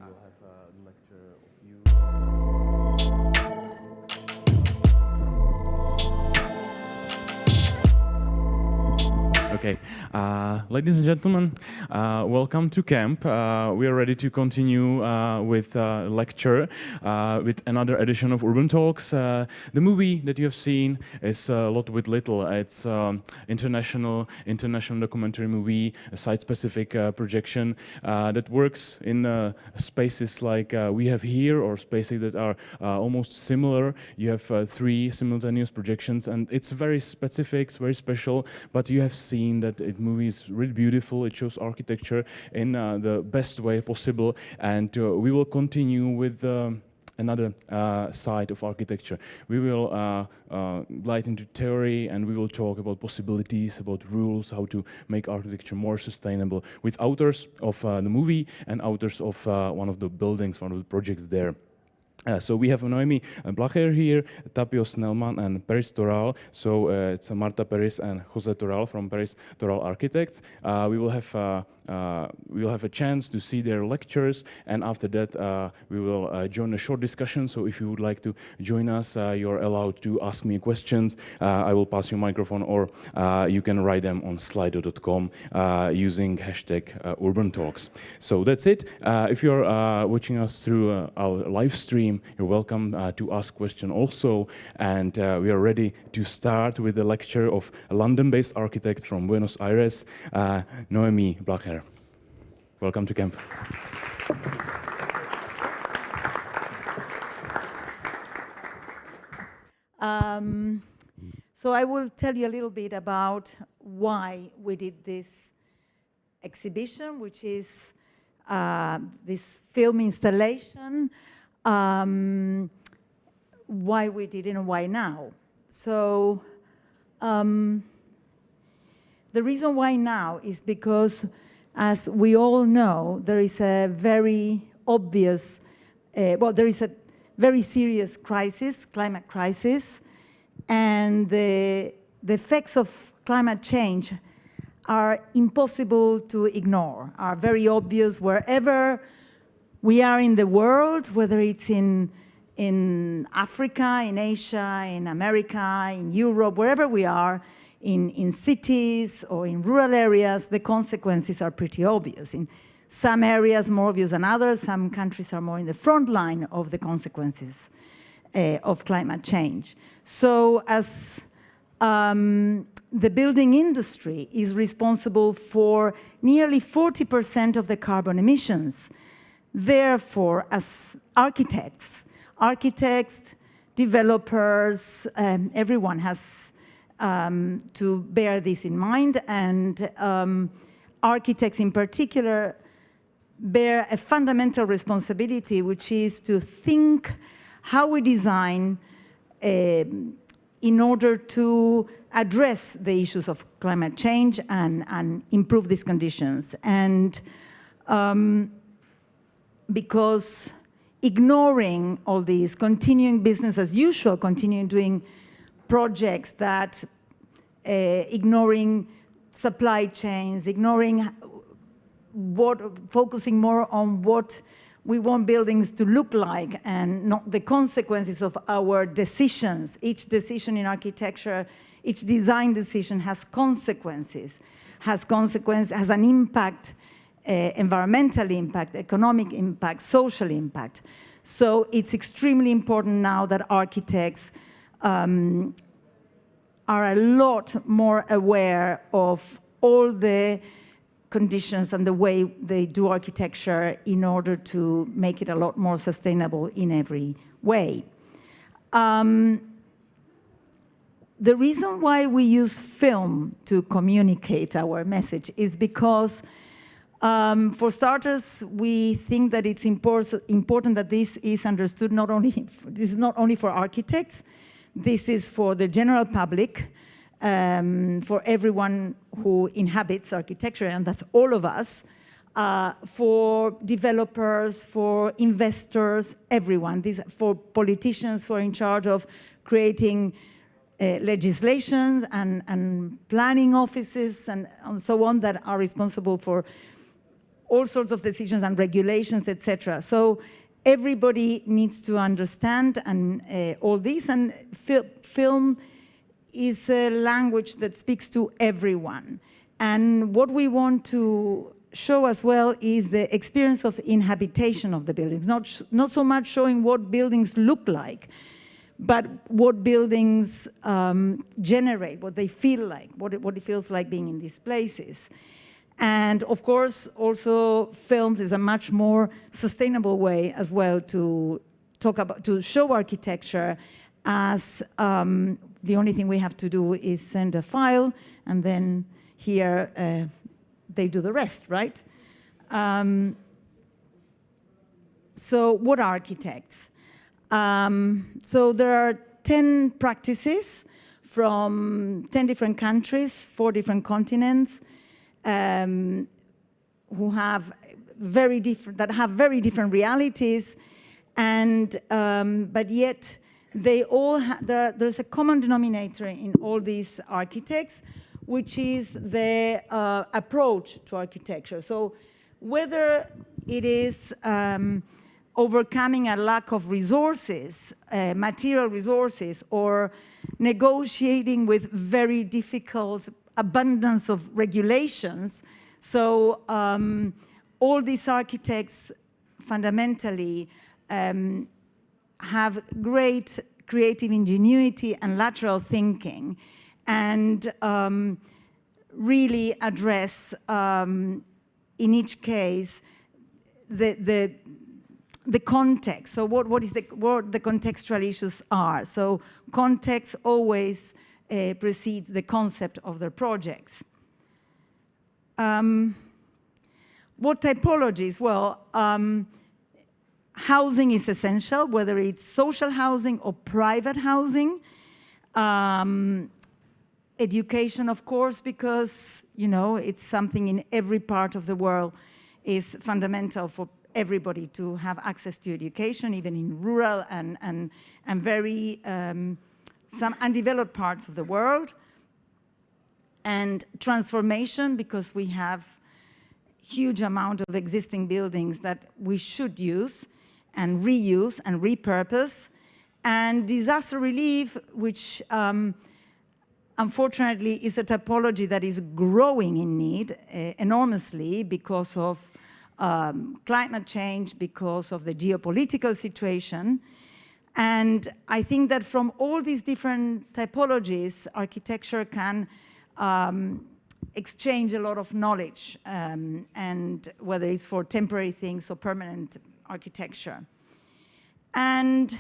will have a lecture of you. Okay, ladies and gentlemen, welcome to camp. We are ready to continue with lecture, with another edition of Urban Talks. The movie that you have seen is A Lot with Little. It's international documentary movie, a site-specific projection that works in spaces like we have here, or spaces that are almost similar. You have 3 simultaneous projections, and it's very specific, it's very special, but you have seen that the movie is really beautiful. It shows architecture in the best way possible, and we will continue with another side of architecture. We will light into theory, and we will talk about possibilities, about rules, how to make architecture more sustainable, with authors of the movie and authors of one of the buildings, one of the projects there. So we have Noemí Blager here, Tapio Snellman, and Peris+Toral. So it's Martou Peris and Josém Toralem from Peris+Toral Architects. We will have a chance to see their lectures, and after that we will join a short discussion. So if you would like to join us, you're allowed to ask me questions. I will pass you a microphone, or you can write them on slido.com using hashtag Urban Talks. So that's it. If you're watching us through our live stream, you're welcome to ask questions also. And we are ready to start with the lecture of a London-based architect from Buenos Aires, Noemí Blager. Welcome to camp. So I will tell you a little bit about why we did this exhibition, which is this film installation, why we did it and why now. So the reason why now is because, as we all know, there is a very obvious, there is a very serious crisis, climate crisis, and the effects of climate change are impossible to ignore, are very obvious wherever we are in the world, whether it's in Africa, in Asia, in America, in Europe, wherever we are, in cities or in rural areas, the consequences are pretty obvious. In some areas more obvious than others, some countries are more in the front line of the consequences of climate change. So as the building industry is responsible for nearly 40% of the carbon emissions, therefore, as architects, developers, everyone has to bear this in mind, and architects in particular bear a fundamental responsibility, which is to think how we design in order to address the issues of climate change and improve these conditions. And because ignoring all these, continuing business as usual, continuing doing projects that, ignoring supply chains, focusing more on what we want buildings to look like and not the consequences of our decisions. Each decision in architecture, each design decision has consequences, has an impact, environmental impact, economic impact, social impact. So it's extremely important now that architects are a lot more aware of all the conditions and the way they do architecture in order to make it a lot more sustainable in every way. The reason why we use film to communicate our message is because, for starters, we think that it's important that this is understood this is not only for architects, this is for the general public, for everyone who inhabits architecture, and that's all of us, for developers, for investors, everyone. For politicians who are in charge of creating legislations and planning offices and so on that are responsible for all sorts of decisions and regulations, etc. So everybody needs to understand and all this, and film is a language that speaks to everyone. And what we want to show as well is the experience of inhabitation of the buildings, not so much showing what buildings look like, but what buildings generate, what they feel like, what it feels like being in these places. And of course, also films is a much more sustainable way as well to show architecture, as the only thing we have to do is send a file, and then here they do the rest, right? So what are architects? So there are 10 practices from 10 different countries, 4 different continents, who have very different realities, and but yet they all there's a common denominator in all these architects, which is their approach to architecture. So whether it is overcoming a lack of resources, material resources, or negotiating with very difficult abundance of regulations. So all these architects fundamentally have great creative ingenuity and lateral thinking, and really address, in each case, the context. So what the contextual issues are. So context always precedes the concept of their projects. What typologies? Well, housing is essential, whether it's social housing or private housing. Education, of course, because, you know, it's something in every part of the world is fundamental for everybody to have access to education, even in rural and very some undeveloped parts of the world. And transformation, because we have huge amount of existing buildings that we should use and reuse and repurpose. And disaster relief, which unfortunately is a typology that is growing in need enormously because of climate change, because of the geopolitical situation. And I think that from all these different typologies, architecture can exchange a lot of knowledge, and whether it's for temporary things or permanent architecture. And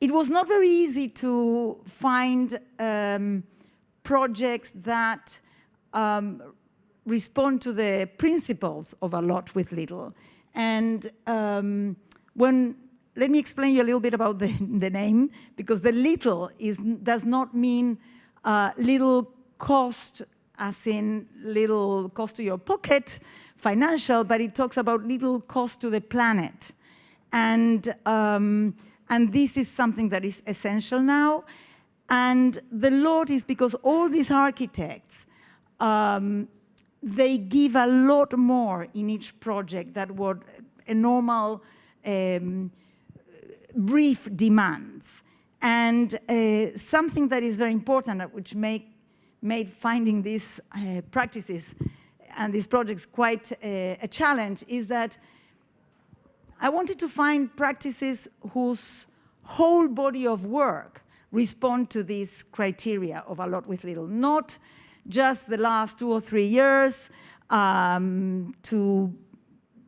it was not very easy to find projects that respond to the principles of a lot with little. And let me explain you a little bit about the name, because the little does not mean little cost, as in little cost to your pocket, financial, but it talks about little cost to the planet. And this is something that is essential now. And the lot is because all these architects, they give a lot more in each project than what a normal brief demands. And something that is very important, which made finding these practices and these projects quite a challenge, is that I wanted to find practices whose whole body of work respond to these criteria of a lot with little, not just the last 2 or 3 years, to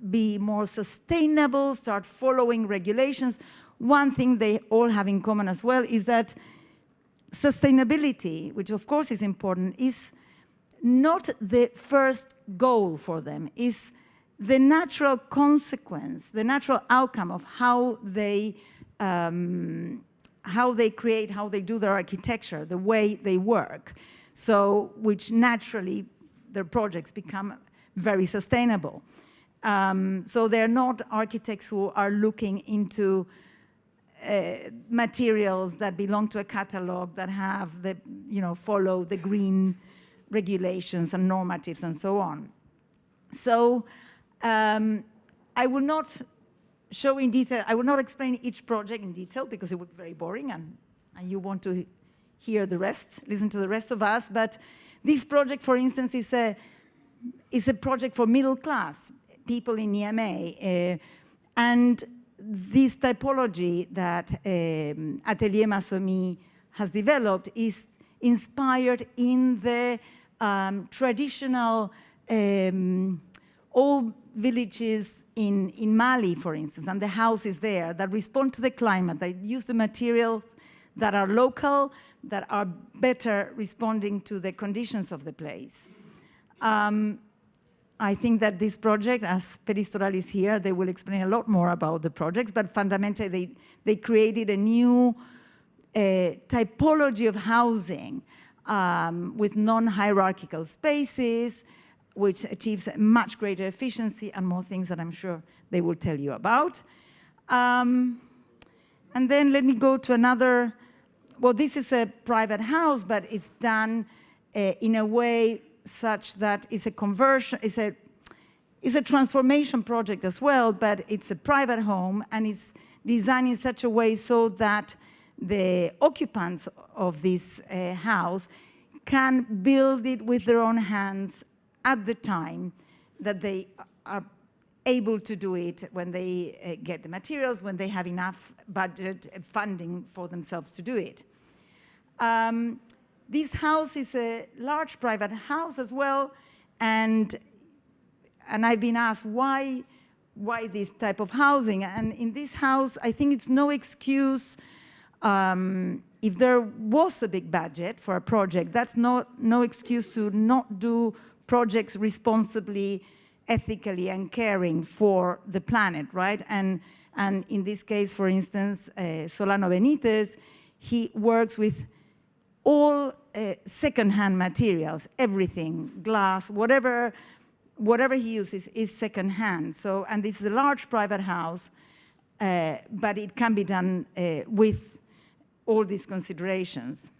be more sustainable, start following regulations. One thing they all have in common as well is that sustainability, which of course is important, is not the first goal for them, is the natural consequence, the natural outcome of how they create, how they do their architecture, the way they work. So, which naturally, their projects become very sustainable. So they're not architects who are looking into materials that belong to a catalog that have the, follow the green regulations and normatives and so on. So I will not show in detail, I will not explain each project in detail because it would be very boring and you want to hear the rest, listen to the rest of us. But this project, for instance, is a project for middle class people in Niamey. And this typology that Atelier Masomi has developed is inspired in the traditional old villages in Mali, for instance, and the houses there that respond to the climate, that use the materials that are local, that are better responding to the conditions of the place. I think that this project, as Peris+Toral is here, they will explain a lot more about the projects, but fundamentally they created a new typology of housing with non-hierarchical spaces, which achieves a much greater efficiency and more things that I'm sure they will tell you about. And then let me go to another, well, this is a private house, but it's done in a way such that it's a conversion, it's a transformation project as well, but it's a private home and it's designed in such a way so that the occupants of this house can build it with their own hands at the time that they are able to do it, when they get the materials, when they have enough budget funding for themselves to do it. This house is a large private house as well, and I've been asked why this type of housing. And in this house, I think it's no excuse. If there was a big budget for a project, that's no excuse to not do projects responsibly, ethically, and caring for the planet, right? And in this case, for instance, Solano Benitez, he works with all second-hand materials, everything, glass, whatever he uses is second-hand. So, and this is a large private house, but it can be done with all these considerations.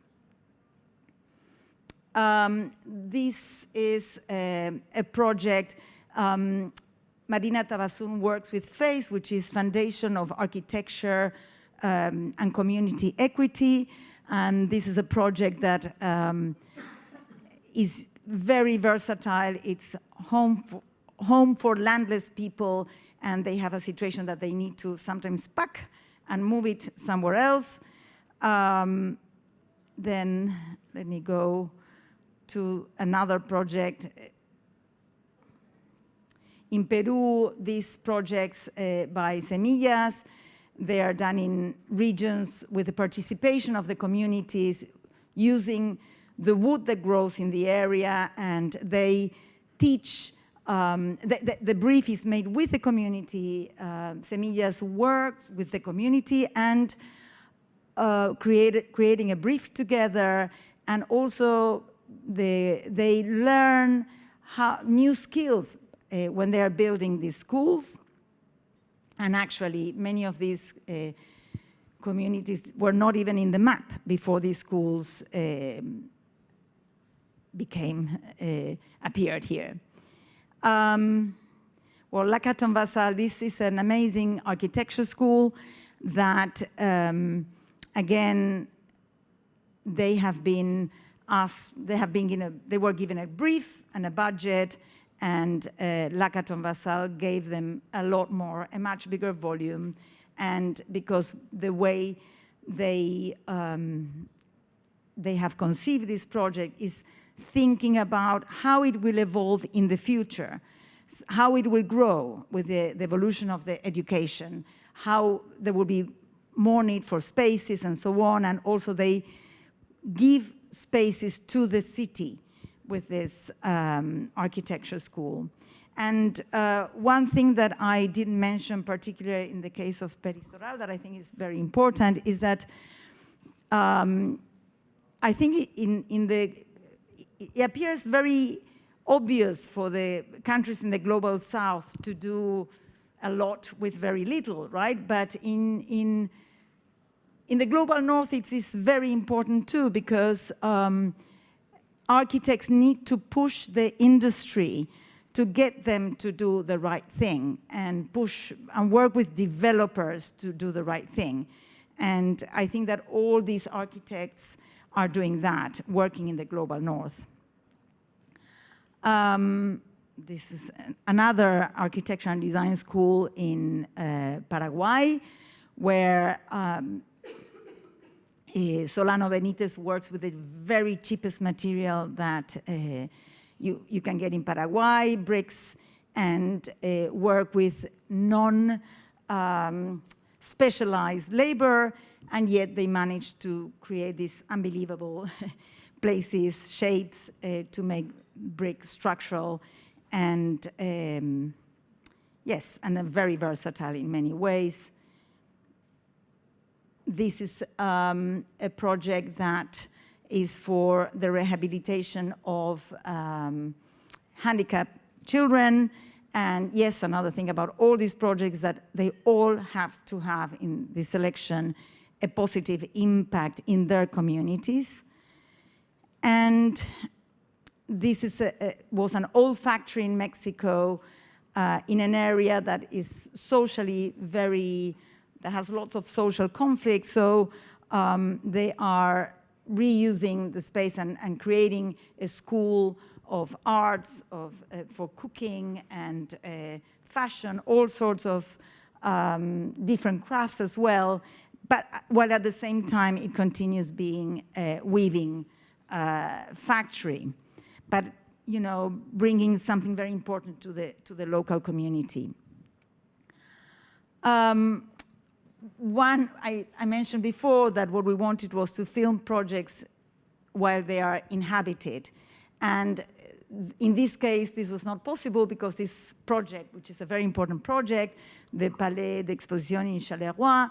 This is a project, Marina Tabasun works with FACE, which is Foundation of Architecture and Community Equity. And this is a project that is very versatile. It's home for landless people, and they have a situation that they need to sometimes pack and move it somewhere else. Then let me go to another project. In Peru, these projects by Semillas, they are done in regions with the participation of the communities, using the wood that grows in the area, and they teach, the brief is made with the community. Semillas works with the community and creating a brief together, and also they learn new skills when they are building these schools. And actually, many of these communities were not even in the map before these schools appeared here. Well, La Caton Vassal, this is an amazing architecture school that, again, they were given a brief and a budget, and La Caton Vassal gave them a lot more, a much bigger volume, and because the way they have conceived this project is thinking about how it will evolve in the future, how it will grow with the evolution of the education, how there will be more need for spaces and so on, and also they give spaces to the city with this architecture school. And one thing that I didn't mention, particularly in the case of Peris+Toral, that I think is very important, is that I think it appears very obvious for the countries in the global south to do a lot with very little, right? But in the global north, it is very important too, because architects need to push the industry to get them to do the right thing and push and work with developers to do the right thing. And I think that all these architects are doing that, working in the global north. This is another architecture and design school in Paraguay, where Solano Benitez works with the very cheapest material that you can get in Paraguay, bricks, and work with non-specialized labor, and yet they managed to create these unbelievable places, shapes to make brick structural, and yes, and very versatile in many ways. This is a project that is for the rehabilitation of handicapped children. And yes, another thing about all these projects that they all have to have in the selection a positive impact in their communities. And this is was an old factory in Mexico in an area that is socially that has lots of social conflict. So they are reusing the space and creating a school of arts, for cooking and fashion, all sorts of different crafts as well, but while at the same time it continues being a weaving factory, but bringing something very important to the local community. One, I mentioned before that what we wanted was to film projects while they are inhabited. And in this case, this was not possible because this project, which is a very important project, the Palais d'Exposition in Charleroi,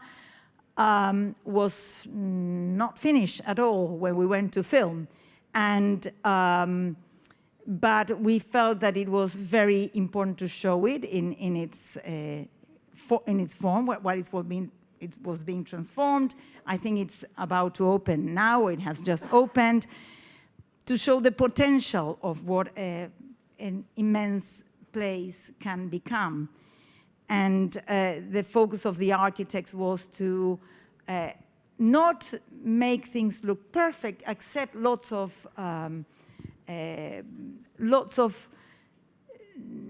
was not finished at all when we went to film. And, but we felt that it was very important to show it in its form, while it was being transformed. I think it's about to open now. It has just opened, to show the potential of what an immense place can become. And the focus of the architects was to not make things look perfect, accept lots of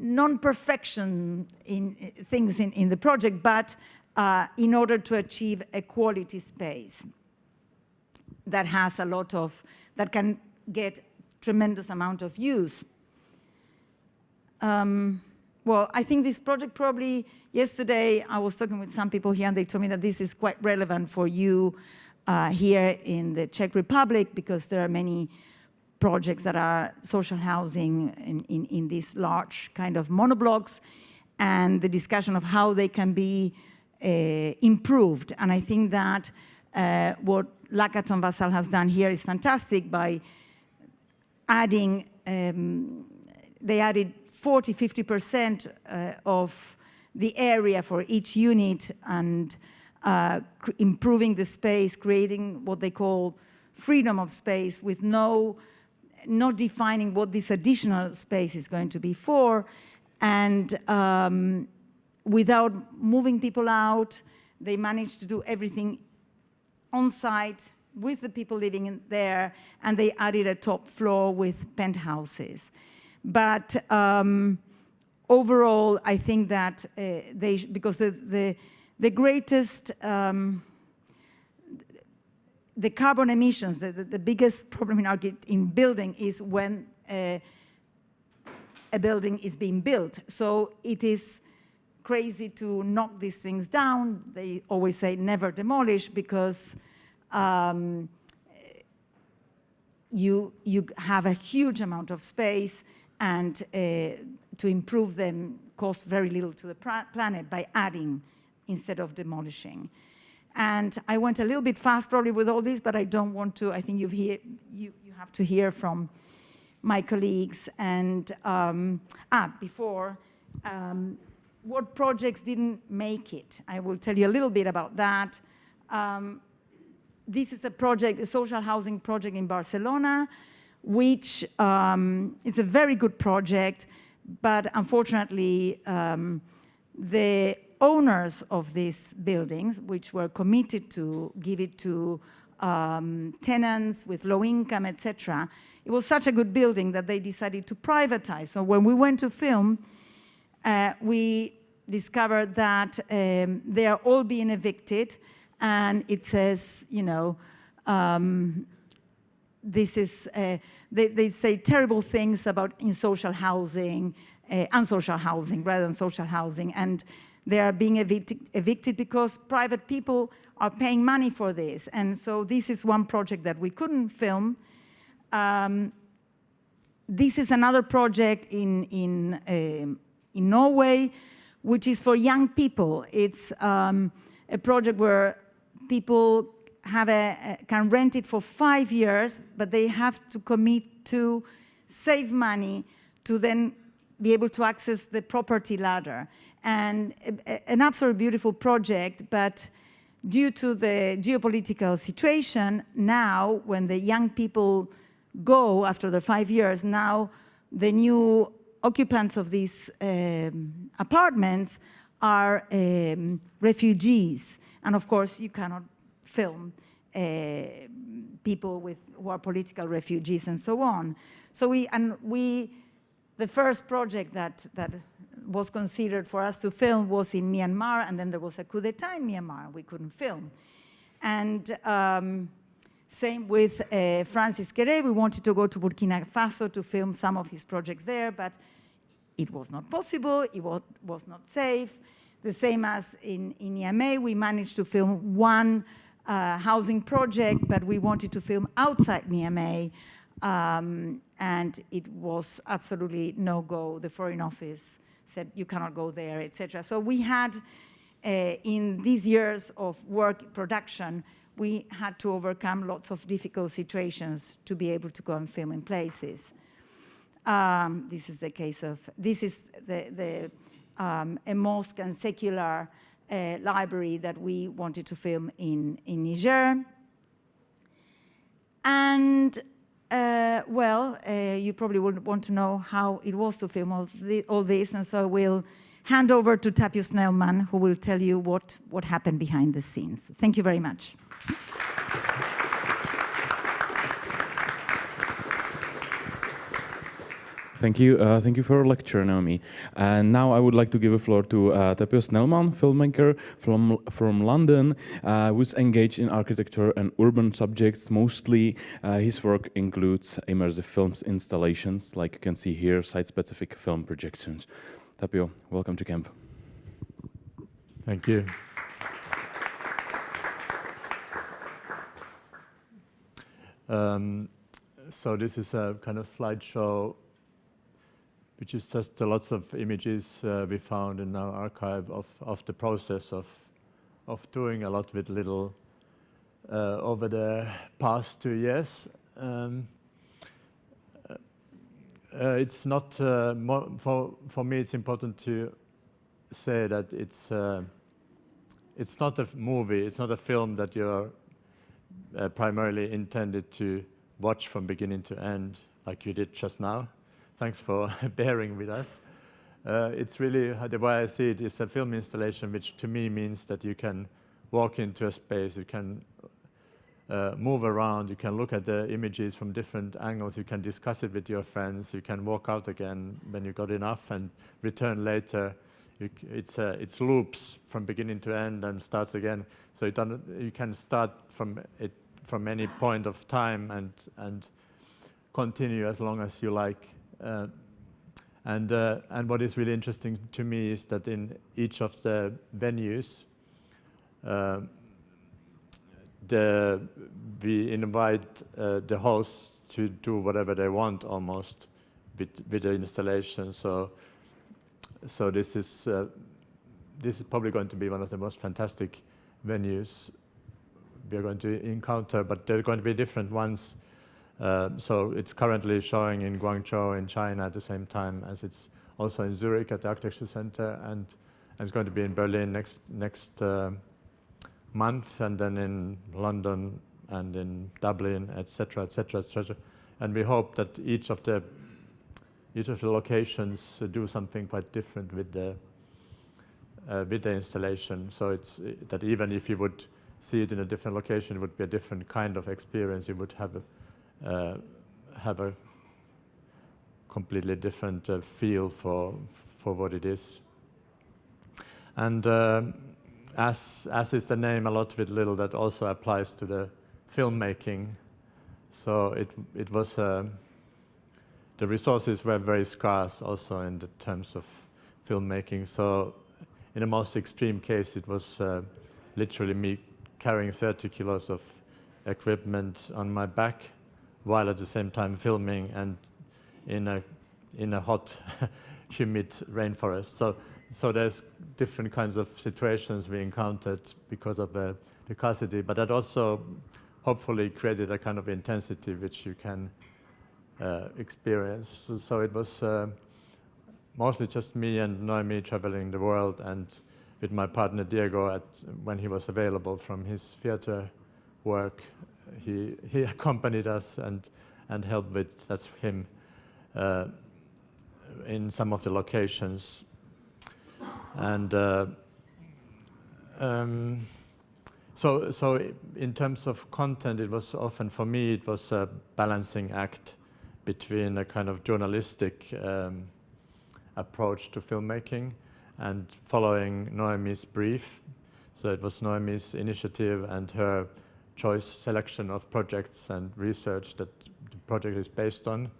non-perfection in things in the project, but in order to achieve a quality space that has a lot of, that can get tremendous amount of use. Well, I think this project probably, yesterday I was talking with some people here and they told me that this is quite relevant for you here in the Czech Republic, because there are many projects that are social housing in these large kind of monoblocks, and the discussion of how they can be improved. And I think that what Lacaton Vassal has done here is fantastic by adding, they added 40–50% of the area for each unit, and improving the space, creating what they call freedom of space, with not defining what this additional space is going to be for, and without moving people out. They managed to do everything on site with the people living in there, and they added a top floor with penthouses. But overall, I think that because the greatest, the carbon emissions, the biggest problem in building is when a building is being built. So it is crazy to knock these things down. They always say never demolish, because you have a huge amount of space, and to improve them costs very little to the planet by adding instead of demolishing. And I went a little bit fast probably with all this, but I don't want to. I think you have to hear from my colleagues. And before, what projects didn't make it? I will tell you a little bit about that. This is a project, a social housing project in Barcelona, which is a very good project, but unfortunately, the owners of these buildings, which were committed to give it to tenants with low income, etc., it was such a good building that they decided to privatize. So when we went to film, we discovered that they are all being evicted, and it says, you know, this is, they say terrible things about in social housing, unsocial housing rather than social housing, and they are being evicted because private people are paying money for this. And so this is one project that we couldn't film. This is another project in Norway, which is for young people. It's a project where people have can rent it for 5 years, but they have to commit to save money to then be able to access the property ladder. And an absolutely beautiful project, but due to the geopolitical situation, now when the young people go after the 5 years, now the new occupants of these apartments are refugees. And of course, you cannot film people who are political refugees and so on. So the first project that was considered for us to film was in Myanmar, and then there was a coup d'etat in Myanmar. We couldn't film. And same with Francis Kéré. We wanted to go to Burkině Faso to film some of his projects there, but it was not possible. It was not safe. The same as in Niamey, we managed to film one housing project, but we wanted to film outside Niamey, and it was absolutely no-go. The Foreign Office said, you cannot go there, etc. So we had, in these years of work production, we had to overcome lots of difficult situations to be able to go and film in places. This is the case of, this is a mosque and secular library that we wanted to film in Niger. And you probably would want to know how it was to film all this, and so we'll hand over to Tapio Snellman, who will tell you what happened behind the scenes. Thank you very much. Thank you for your lecture, Noemí. And now I would like to give the floor to Tapio Snellman, filmmaker from London, who's engaged in architecture and urban subjects. Mostly, his work includes immersive films installations, like you can see here, site-specific film projections. Tapio, welcome to camp. Thank you. So this is a kind of slideshow which is just lots of images we found in our archive of the process of doing a lot with little over the past 2 years. It's not, for me it's important to say that it's not a movie, it's not a film that you're primarily intended to watch from beginning to end, like you did just now. Thanks for bearing with us. It's really, the way I see it, is a film installation, which to me means that you can walk into a space, you can move around, you can look at the images from different angles, you can discuss it with your friends, you can walk out again when you got enough and return later. It's loops from beginning to end and starts again. So you can start from any point of time and continue as long as you like. And what is really interesting to me is that in each of the venues, we invite the hosts to do whatever they want almost with the installation. So this is probably going to be one of the most fantastic venues we are going to encounter, but there are going to be different ones. So it's currently showing in Guangzhou in China at the same time as it's also in Zurich at the Architecture Center, and it's going to be in Berlin next month, and then in London and in Dublin, etc., etc., etc. And we hope that each of the each of the locations do something quite different with the installation. So it's that even if you would see it in a different location, it would be a different kind of experience. You would have a completely different feel for what it is. And as is the name, a lot with little, that also applies to the filmmaking. So it was the resources were very scarce also in the terms of filmmaking. So in the most extreme case, it was literally me carrying 30 kilos of equipment on my back while at the same time filming, and in a hot, humid rainforest. So there's different kinds of situations we encountered because of the scarcity, but that also hopefully created a kind of intensity which you can experience. So it was mostly just me and Noemí traveling the world, and with my partner Diego, when he was available from his theater work, he accompanied us and helped with, that's him, in some of the locations. And so in terms of content, it was often, for me, it was a balancing act between a kind of journalistic approach to filmmaking and following Noemí's brief. So it was Noemí's initiative and her choice selection of projects and research that the project is based on.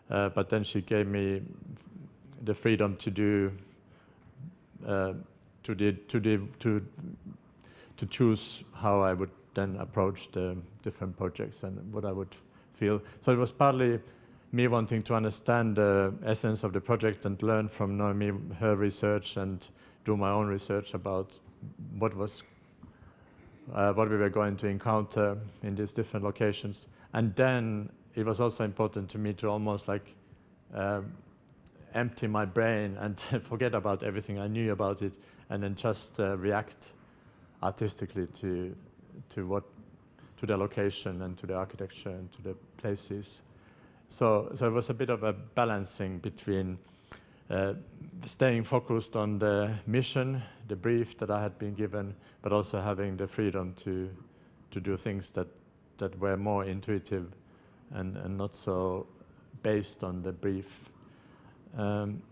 But then she gave me the freedom to do to choose how I would then approach the different projects and what I would feel. So it was partly me wanting to understand the essence of the project and learn from Noemí, her research, and do my own research about what we were going to encounter in these different locations. And then it was also important to me to almost like empty my brain and forget about everything I knew about it, and then just react artistically to the location and to the architecture and to the places. So it was a bit of a balancing between staying focused on the mission, the brief that I had been given, but also having the freedom to do things that were more intuitive and not so based on the brief. In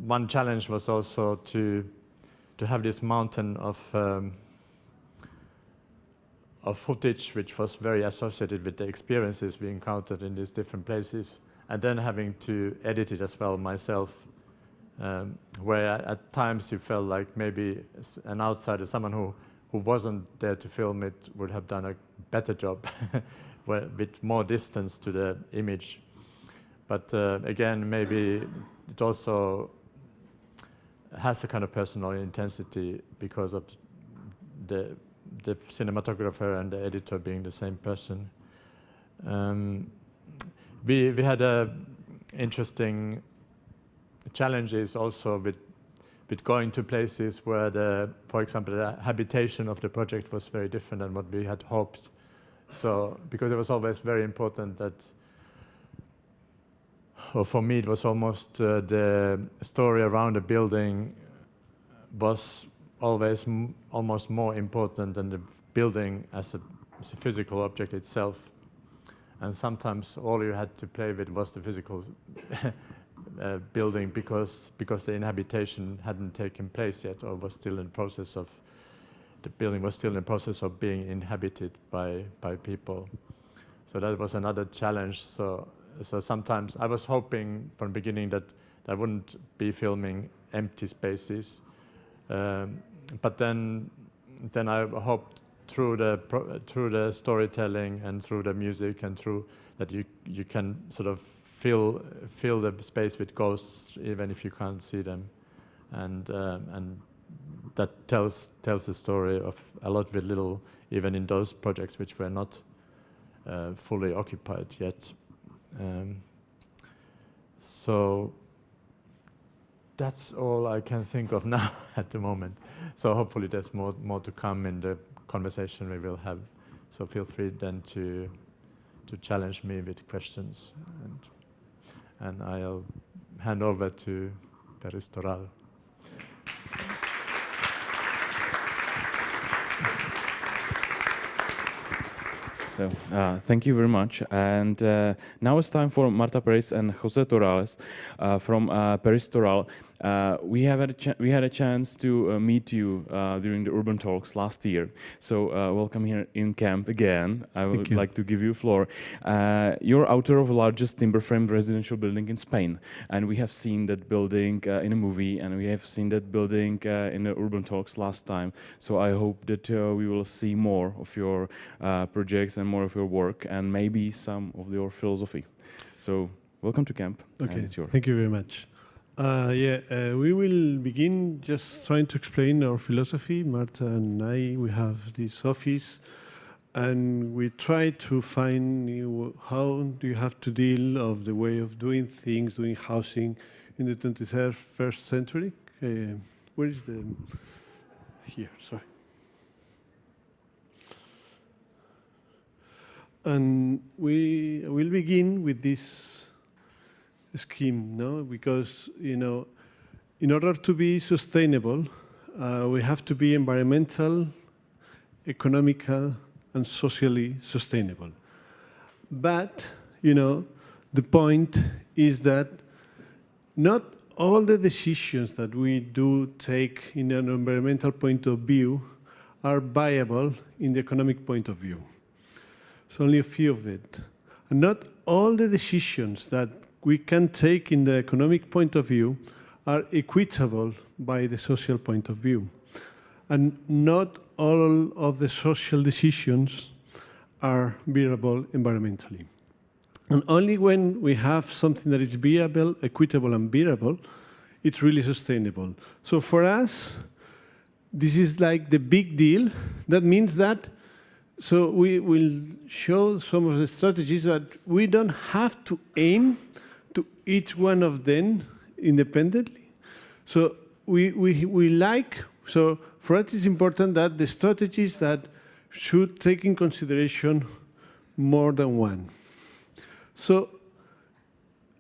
one challenge was also to have this mountain of footage which was very associated with the experiences we encountered in these different places, and then having to edit it as well myself, where at times you felt like maybe an outsider, someone who wasn't there to film it, would have done a better job with more distance to the image. But again, maybe it also has a kind of personal intensity because of the cinematographer and the editor being the same person. We had interesting challenges also with going to places where for example, the habitation of the project was very different than what we had hoped. So, because it was always very important that, or for me, it was almost the story around the building was always almost more important than the building as a physical object itself. And sometimes all you had to play with was the physical building because the inhabitation hadn't taken place yet, or was still in process of, the building was still in the process of being inhabited by people. So that was another challenge. So sometimes I was hoping from the beginning that I wouldn't be filming empty spaces, but then I hoped through the storytelling and through the music and through that you can sort of fill the space with ghosts even if you can't see them, and that tells the story of a lot with little, even in those projects which were not fully occupied yet. So that's all I can think of now at the moment. So hopefully there's more to come in the conversation we will have So feel free then to challenge me with questions, and I'll hand over to Peris+Toral. So, thank you very much. And now it's time for Martou Peris and Josém Toralem from Peris+Toral. We had a chance to meet you during the Urban Talks last year. So welcome here in camp again. I would like to give you a floor. You're author of the largest timber framed residential building in Spain, and we have seen that building in a movie, and we have seen that building in the Urban Talks last time. So I hope that we will see more of your projects and more of your work, and maybe some of your philosophy. So welcome to camp. Okay, thank you very much. We will begin just trying to explain our philosophy. Marta and we have this office, and we try to find how do you have to deal of the way of doing things, doing housing in the 21st century. Where is the... Here, sorry. And we will begin with this scheme, no? Because, in order to be sustainable, we have to be environmental, economical, and socially sustainable. But, the point is that not all the decisions that we do take in an environmental point of view are viable in the economic point of view. It's only a few of it. And not all the decisions that we can take in the economic point of view are equitable by the social point of view. And not all of the social decisions are viable environmentally. And only when we have something that is viable, equitable, and bearable, it's really sustainable. So for us, this is like the big deal. That means that, so we will show some of the strategies that we don't have to aim to each one of them independently. So so for us it's important that the strategies that should take in consideration more than one. So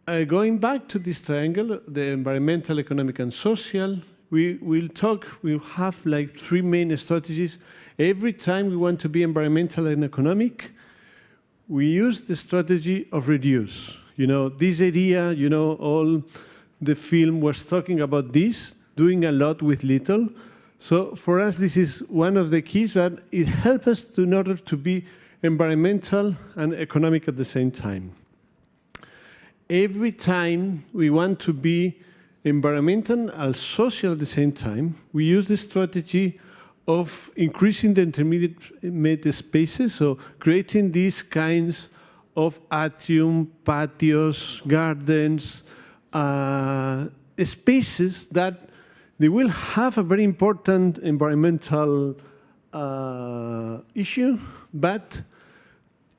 going back to this triangle, the environmental, economic, and social, we'll have like three main strategies. Every time we want to be environmental and economic, we use the strategy of reduce. This idea, all the film was talking about this, doing a lot with little. So for us, this is one of the keys that it helps us in order to be environmental and economic at the same time. Every time we want to be environmental and social at the same time, we use the strategy of increasing the intermediate spaces, so creating these kinds of atrium, patios, gardens, spaces that they will have a very important environmental issue, but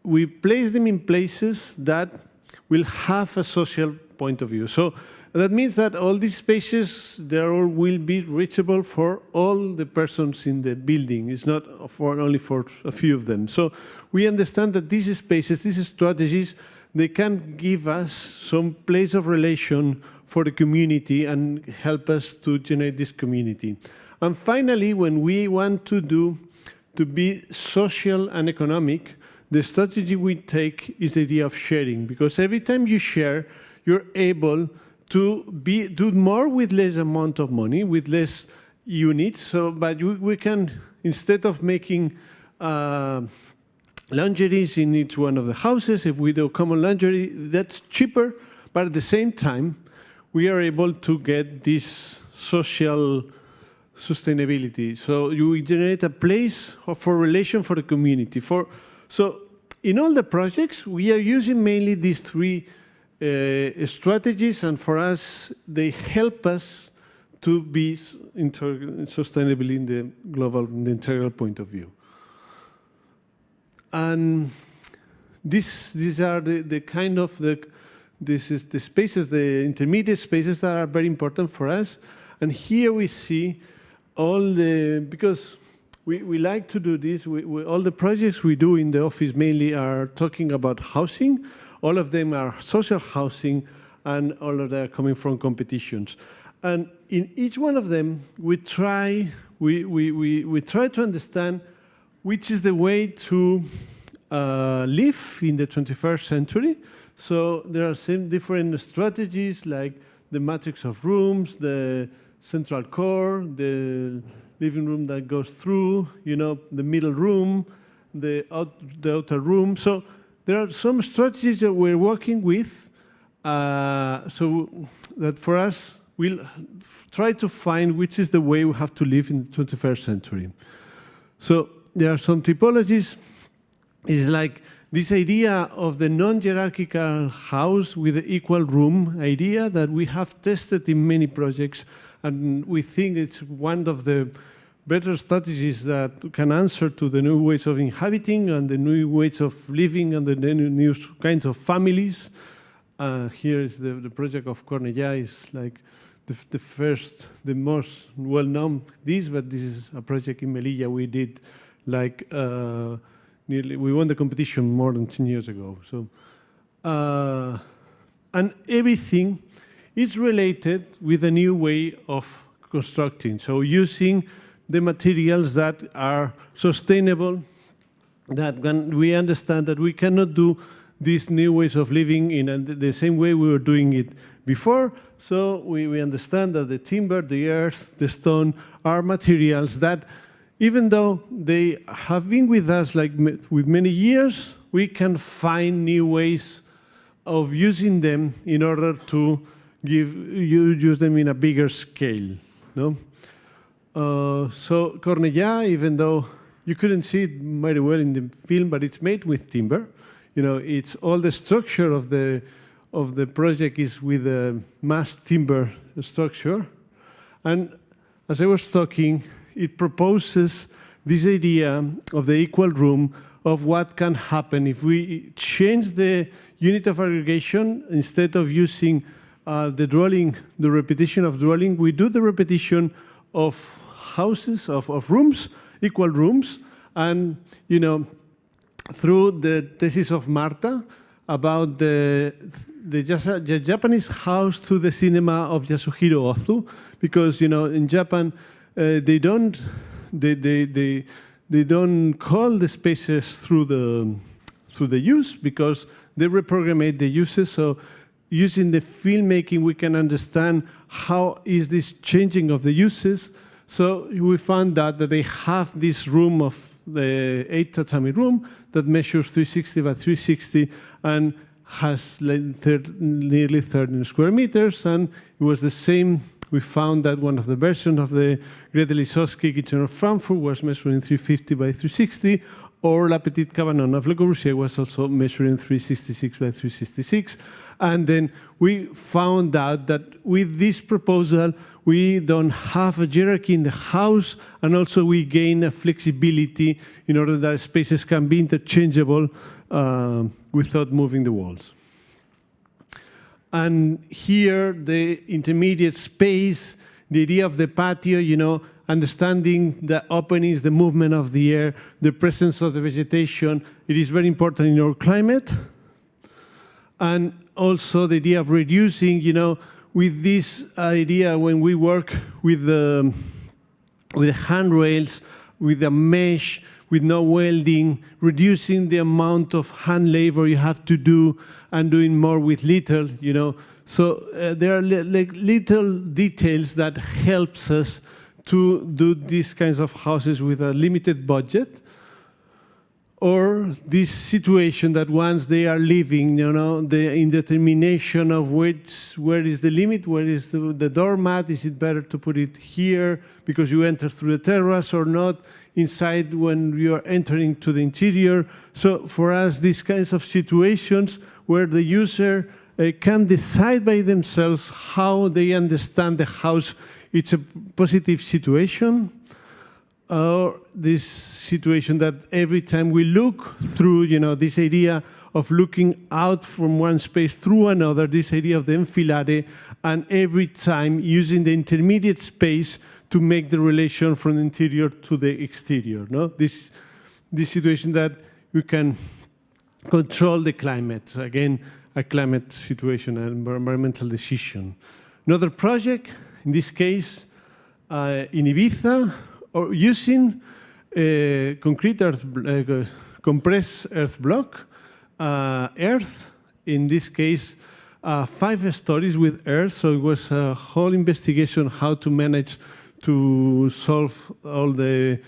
we place them in places that will have a social point of view. So that means that all these spaces, they all will be reachable for all the persons in the building. It's not only for a few of them. So we understand that these spaces, these strategies, they can give us some place of relation for the community and help us to generate this community. And finally, when we want to be social and economic, the strategy we take is the idea of sharing, because every time you share, you're able to do more with less amount of money, with less units. But we can, instead of making laundries in each one of the houses, if we do common laundry, that's cheaper, but at the same time, we are able to get this social sustainability. So you generate a place for relation for the community. So in all the projects, we are using mainly these three strategies, and for us, they help us to be sustainable in the global, in the integral point of view. And these are the kind of this is the spaces, the intermediate spaces that are very important for us. And here we see all because we like to do this. All the projects we do in the office mainly are talking about housing. All of them are social housing, and all of them are coming from competitions. And in each one of them, we try to understand which is the way to live in the 21st century. So there are some different strategies, like the matrix of rooms, the central core, the living room that goes through, the middle room, the outer room. So there are some strategies that we're working with, so that for us, we'll try to find which is the way we have to live in the 21st century. So there are some typologies. It's like this idea of the non-hierarchical house with the equal room idea that we have tested in many projects, and we think it's one of the better strategies that can answer to the new ways of inhabiting and the new ways of living and the new kinds of families. Here is the project of Cornellà is like the first, the most well-known but this is a project in Melilla we did like we won the competition more than 10 years ago. So, and everything is related with a new way of constructing. So using the materials that are sustainable, that when we understand that we cannot do these new ways of living in the same way we were doing it before. So we understand that the timber, the earth, the stone are materials that, even though they have been with us like with many years, we can find new ways of using them in order to use them in a bigger scale. No? So Cornellà, even though you couldn't see it very well in the film, but it's made with timber. It's all the structure of the project is with a mass timber structure. And as I was talking, it proposes this idea of the equal room of what can happen if we change the unit of aggregation. Instead of using the repetition of dwelling, we do the repetition of houses, of rooms, equal rooms. And, through the thesis of Marta about the Japanese house to the cinema of Yasuhiro Ozu, because, in Japan, they don't call the spaces through the use, because they reprogram the uses. So using the filmmaking, we can understand how is this changing of the uses. So we found that they have this room of the 8 tatami room that measures 360 by 360 and has nearly 13 square meters. And it was the same. We found that one of the versions of the Grete Lisowski kitchen of Frankfurt was measuring 350 by 360, or La Petite Cabanon of Le Corbusier was also measuring 366 by 366. And then we found out that with this proposal, we don't have a hierarchy in the house, and also we gain a flexibility in order that spaces can be interchangeable without moving the walls. And here, the intermediate space, the idea of the patio, understanding the openings, the movement of the air, the presence of the vegetation, it is very important in our climate. And also the idea of reducing, with this idea when we work with the handrails, with the mesh, with no welding, reducing the amount of hand labor you have to do and doing more with little, So there are little details that helps us to do these kinds of houses with a limited budget. Or this situation that once they are living, the indetermination of where is the limit, where is the doormat, is it better to put it here because you enter through the terrace or not, inside when you are entering to the interior. So for us, these kinds of situations where the user can decide by themselves how they understand the house, it's a positive situation. Or this situation that every time we look through, this idea of looking out from one space through another, this idea of the enfilade, and every time using the intermediate space to make the relation from the interior to the exterior. No, this situation that you can control the climate. So again, a climate situation, an environmental decision. Another project, in this case, in Ibiza, or using concrete earth, compressed earth block, earth, in this case, 5 stories with earth. So it was a whole investigation how to manage to solve all the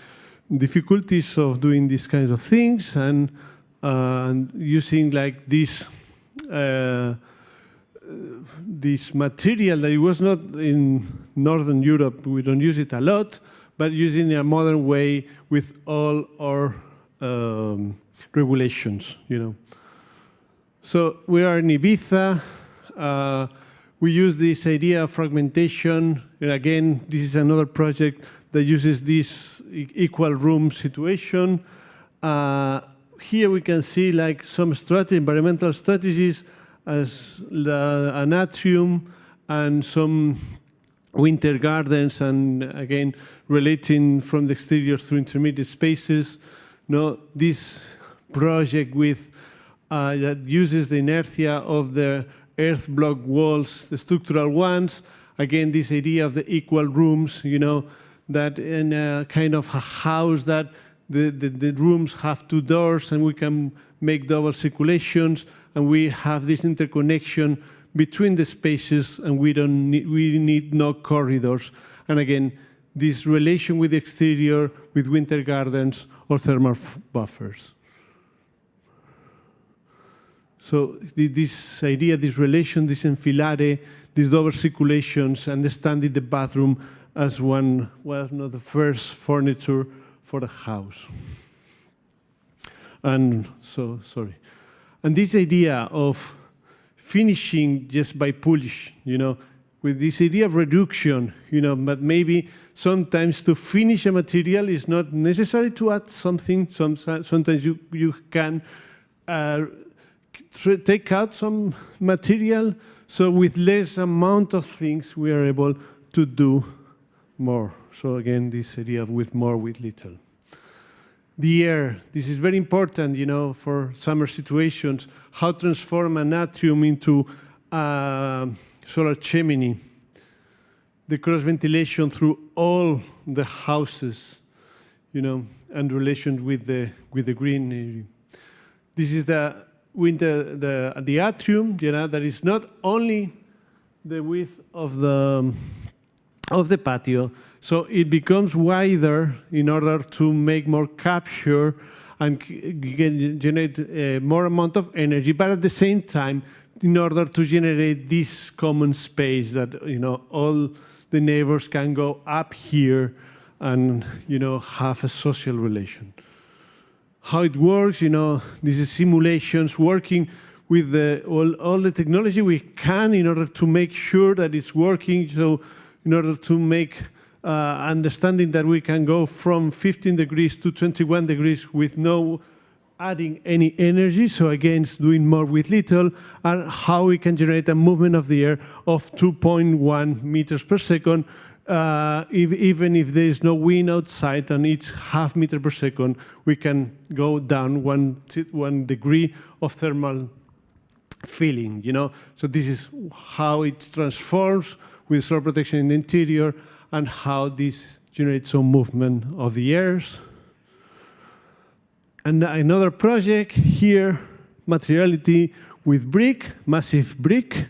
difficulties of doing these kinds of things, and using like this material that it was not in Northern Europe. We don't use it a lot, but using a modern way with all our regulations, you know. So we are in Ibiza. We use this idea of fragmentation. And again, this is another project that uses this equal room situation. Here we can see like some environmental strategies as an atrium and some winter gardens, and again, relating from the exterior through intermediate spaces. No, this project with that uses the inertia of the earth block walls, the structural ones. Again, this idea of the equal rooms, you know, that in a kind of a house that the rooms have 2 doors, and we can make double circulations, and we have this interconnection between the spaces, and we need no corridors. And again, this relation with the exterior, with winter gardens or thermal buffers. So this idea, this relation, this enfilade, these double circulations, understanding the bathroom as one of the first furniture for the house. And so, sorry. And this idea of finishing just by polish, you know, with this idea of reduction, you know, but maybe sometimes to finish a material is not necessary to add something. Sometimes you can take out some material, so with less amount of things we are able to do more. So again, this idea of with more, with little. The air, this is very important, you know, for summer situations, how to transform an atrium into a solar chimney, the cross ventilation through all the houses, you know, and relations with the green area. This is the atrium, you know, that is not only the width of the patio, so it becomes wider in order to make more capture and generate more amount of energy, but at the same time, in order to generate this common space that, you know, all the neighbors can go up here and, you know, have a social relation. How it works, you know, this is simulations working with all the technology we can in order to make sure that it's working. So in order to make understanding that we can go from 15 degrees to 21 degrees with no adding any energy. So again, it's doing more with little, and how we can generate a movement of the air of 2.1 meters per second. Even if there is no wind outside and it's half meter per second, we can go down 1 degree of thermal feeling, you know. So this is how it transforms with solar protection in the interior, and how this generates some movement of the airs. And another project here, materiality with brick, massive brick.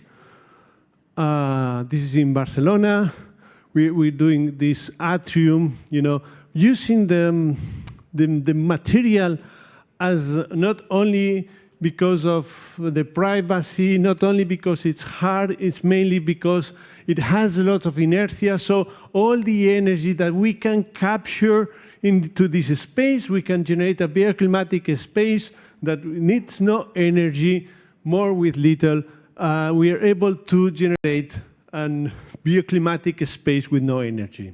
This is in Barcelona. We're doing this atrium, you know, using the material as not only because of the privacy, not only because it's hard, it's mainly because it has a lot of inertia. So all the energy that we can capture into this space, we can generate a bioclimatic space that needs no energy, more with little. We are able to generate an bioclimatic space with no energy.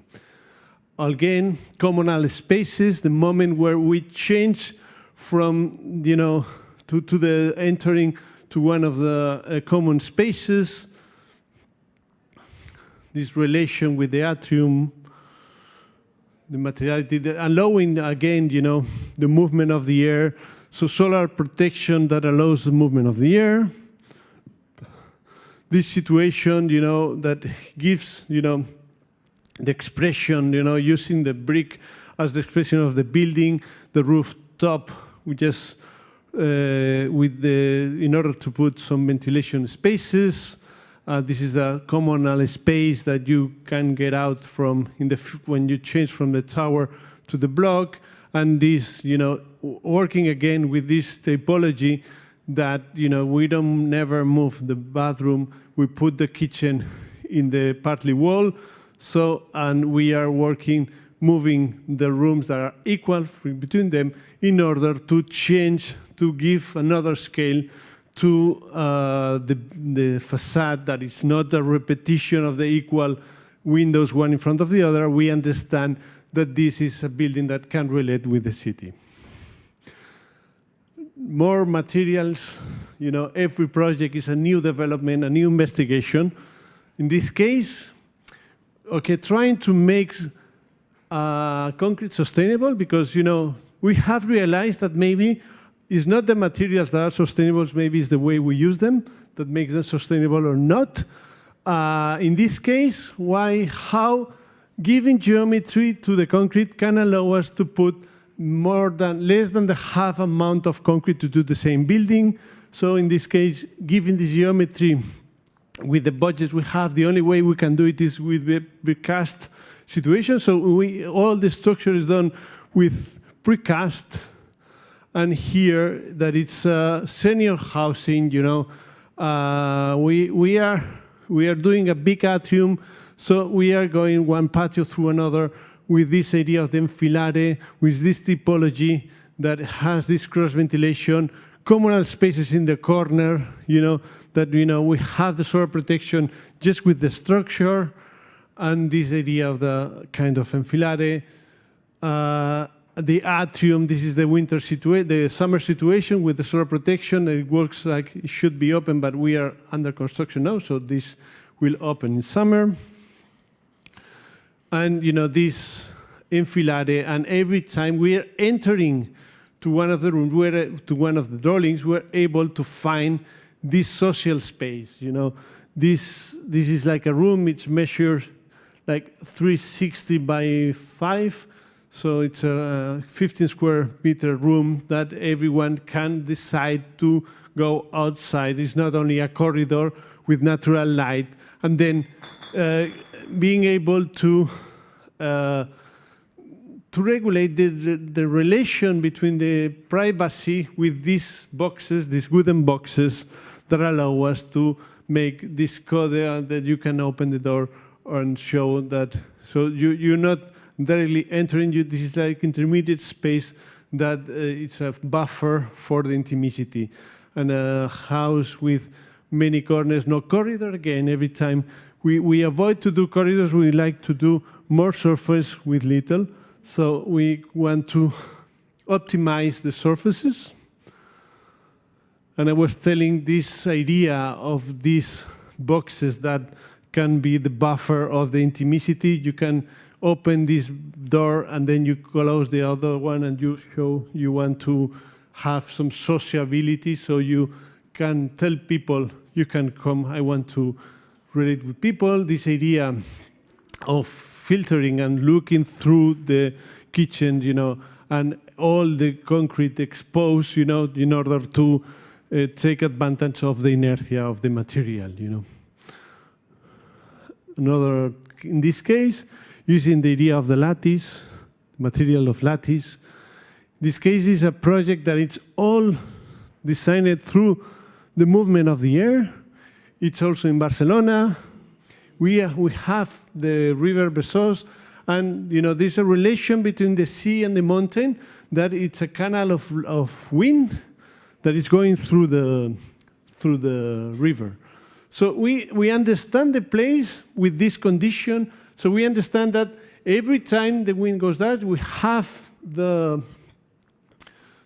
Again, communal spaces, the moment where we change from, you know, to the entering to one of the common spaces, this relation with the atrium, the materiality, allowing again, the movement of the air. So solar protection that allows the movement of the air. This situation, that gives, the expression, using the brick as the expression of the building, the rooftop, we just in order to put some ventilation spaces. This is a communal space that you can get out from when you change from the tower to the block. And this, working again with this typology that, we don't never move the bathroom. We put the kitchen in the partly wall. And we are moving the rooms that are equal between them in order to change, to give another scale to the facade that is not a repetition of the equal windows one in front of the other. We understand that this is a building that can relate with the city. More materials, every project is a new development, a new investigation. In this case, trying to make concrete sustainable, because, we have realized that maybe it's not the materials that are sustainable, maybe it's the way we use them that makes them sustainable or not. In this case, how giving geometry to the concrete can allow us to put less than the half amount of concrete to do the same building. So in this case, given the geometry with the budgets we have, the only way we can do it is with the precast situation. So all the structure is done with precast. And here, that it's senior housing, we are doing a big atrium, so we are going one patio through another with this idea of the enfilade, with this typology that has this cross ventilation, communal spaces in the corner, that we have the solar protection just with the structure, and this idea of the kind of enfilade. The atrium, this is the summer situation with the solar protection. It works like it should be open, but we are under construction now, so this will open in summer. And this enfilade, and every time we are entering to one of the rooms, to one of the dwellings, we're able to find this social space. This is like a room which measures like 360 by 5. So it's a 15 square meter room that everyone can decide to go outside. It's not only a corridor with natural light. And then being able to regulate the relation between the privacy with these boxes, these wooden boxes that allow us to make this code that you can open the door and show that. So you're not directly entering. This is like intermediate space that it's a buffer for the intimacy. And a house with many corners, no corridor again. Every time we avoid to do corridors, we like to do more surface with little. So we want to optimize the surfaces. And I was telling this idea of these boxes that can be the buffer of the intimacy. You can open this door and then you close the other one, and you show you want to have some sociability, so you can tell people you can come. I want to relate with people. This idea of filtering and looking through the kitchen, and all the concrete exposed, in order to take advantage of the inertia of the material, Another, in this case, using the idea of the lattice, material of lattice. This case is a project that it's all designed through the movement of the air. It's also in Barcelona. We have the river Besòs, and there's a relation between the sea and the mountain, that it's a canal of wind that is going through the river. So we understand the place with this condition. So we understand that every time the wind goes down, we have the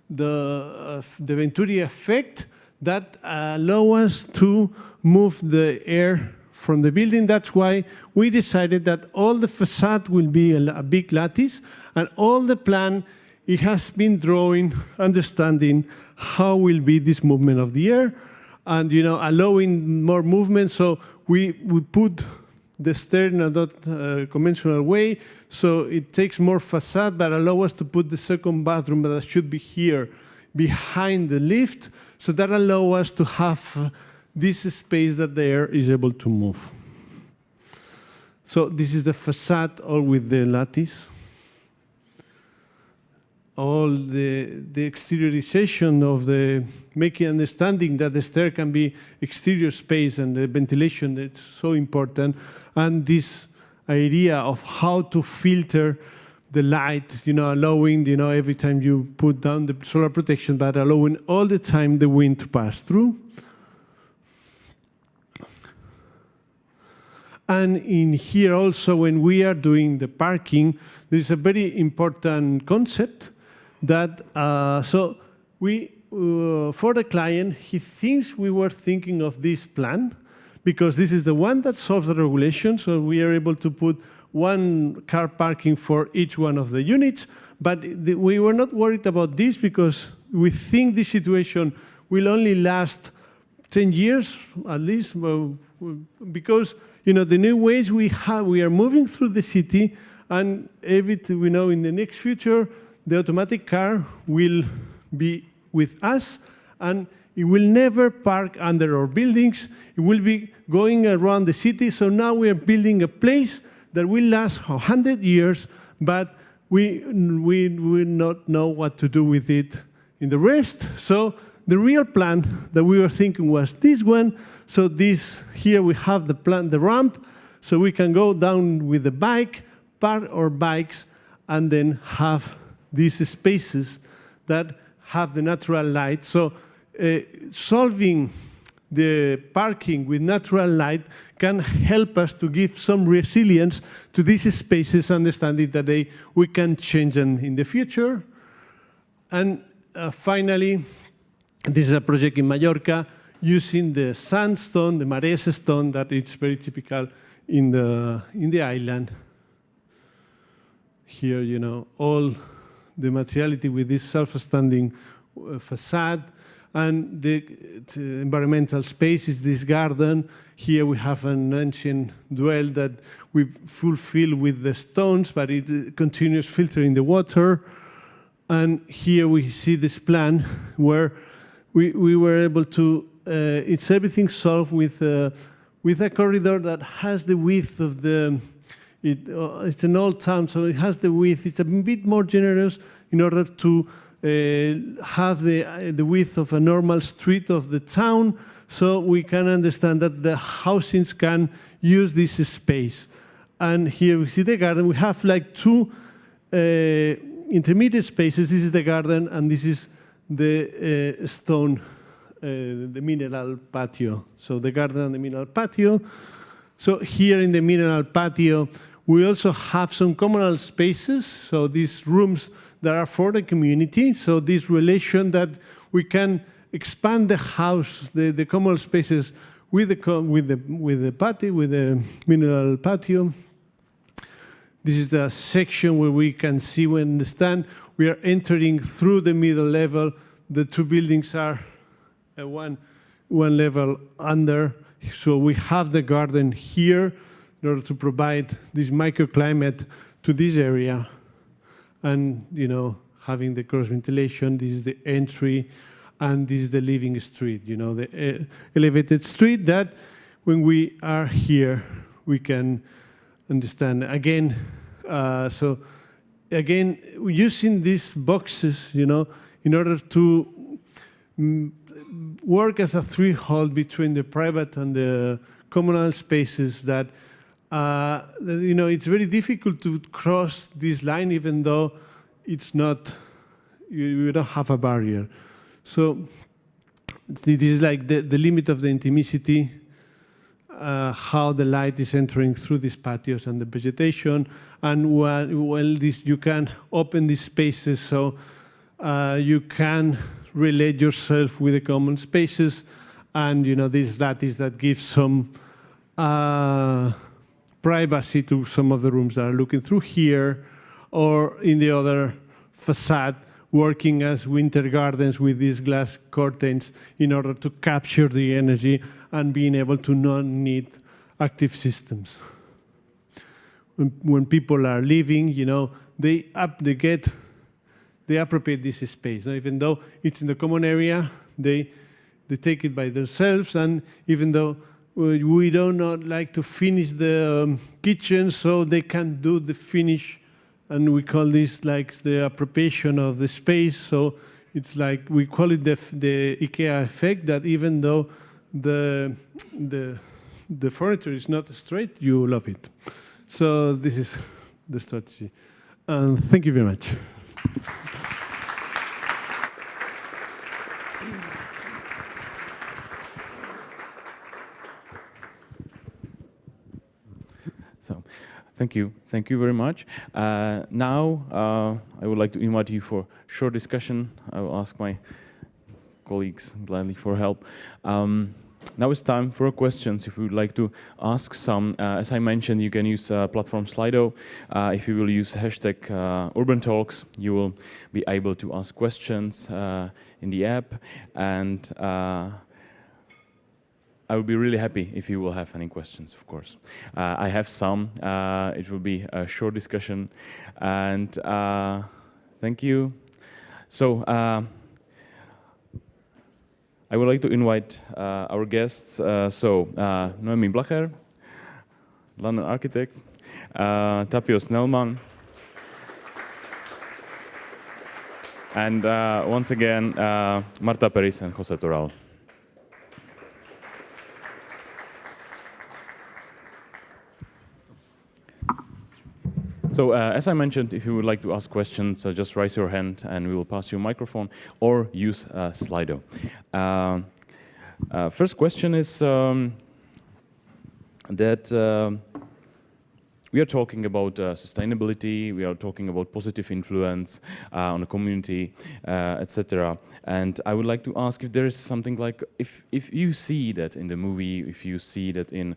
Venturi effect that allow us to move the air from the building. That's why we decided that all the facade will be a big lattice, and all the plan, it has been drawing, understanding how will be this movement of the air, and allowing more movement. So we put the stair in a conventional way, so it takes more facade, but allow us to put the second bathroom that should be here behind the lift, so that allow us to have this space that the air is able to move. So this is the facade, all with the lattice. All the exteriorization of the making understanding that the stair can be exterior space, and the ventilation, it's so important. And this idea of how to filter the light, allowing, every time you put down the solar protection, but allowing all the time the wind to pass through. And in here also, when we are doing the parking, there's a very important concept that, so we, for the client, he thinks we were thinking of this plan, because this is the one that solves the regulation, so we are able to put one car parking for each one of the units, but we were not worried about this, because we think this situation will only last 10 years at least, because the new ways we are moving through the city, and everything we know in the next future, the automatic car will be with us, and it will never park under our buildings. It will be going around the city. So now we are building a place that will last 100 years, but we will not know what to do with it in the rest. So the real plan that we were thinking was this one. So this here we have the plan, the ramp, so we can go down with the bike, park our bikes, and then have these spaces that have the natural light. So solving the parking with natural light can help us to give some resilience to these spaces, understanding that we can change them in the future. And finally, this is a project in Mallorca using the sandstone, the Mares stone, that it's very typical in the island. Here, all the materiality with this self-standing facade, and the environmental space is this garden. Here we have an ancient well that we fulfill with the stones, but it continues filtering the water. And here we see this plan where we were able to, it's everything solved with a corridor that has the width of it's an old town, so it has the width. It's a bit more generous in order to have the width of a normal street of the town, so we can understand that the housings can use this space. And here we see the garden. We have like two intermediate spaces. This is the garden, and this is the stone, the mineral patio. So the garden and the mineral patio. So here in the mineral patio, we also have some communal spaces. So these rooms that are for the community. So this relation that we can expand the house, the communal spaces with the patio, with the mineral patio. This is the section where we can see when the stand. We are entering through the middle level. The two buildings are one level under. So we have the garden here in order to provide this microclimate to this area. And, having the cross ventilation, this is the entry, and this is the living street, the elevated street that when we are here, we can understand. Again, so again, using these boxes, in order to work as a threshold between the private and the communal spaces that, it's very difficult to cross this line, even though it's not, you don't have a barrier. So this is like the limit of the intimacy, how the light is entering through these patios and the vegetation, and you can open these spaces so you can relate yourself with the common spaces, and this lattice that gives some privacy to some of the rooms that are looking through here, or in the other facade, working as winter gardens with these glass curtains in order to capture the energy and being able to not need active systems. When people are living, you know, they appropriate this space. Even though it's in the common area, they take it by themselves, and even though we do not like to finish the kitchen, so they can do the finish, and we call this like the appropriation of the space. So it's like we call it the IKEA effect, that even though the furniture is not straight, you love it. So this is the strategy. And thank you very much. So, thank you very much. Now, I would like to invite you for short discussion. I will ask my colleagues gladly for help. Now it's time for questions. If you would like to ask some, as I mentioned, you can use platform Slido. If you will use hashtag Urban Talks, you will be able to ask questions in the app, and I will be really happy if you will have any questions, of course. I have some. It will be a short discussion, and thank you. So, I would like to invite our guests. Noemí Blager, London architect, Tapio Snellman, and once again, Martou Peris and Josém Toralem. So, as I mentioned, if you would like to ask questions, just raise your hand and we will pass you a microphone, or use Slido. First question is that we are talking about sustainability, we are talking about positive influence on the community, etc. And I would like to ask if there is something like, if you see that in the movie, if you see that in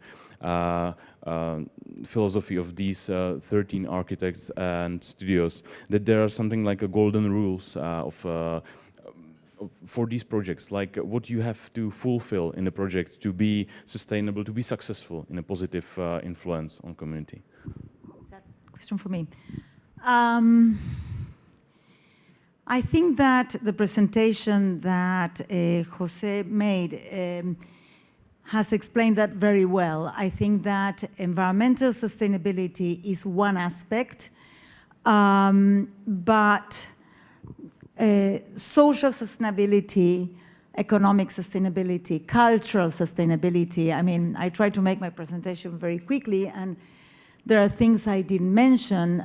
philosophy of these 13 architects and studios, that there are something like a golden rules for these projects, like what you have to fulfill in the project to be sustainable, to be successful in a positive influence on community. Is that a question for me? I think that the presentation that José made has explained that very well. I think that environmental sustainability is one aspect, but social sustainability, economic sustainability, cultural sustainability. I mean, I tried to make my presentation very quickly, and there are things I didn't mention,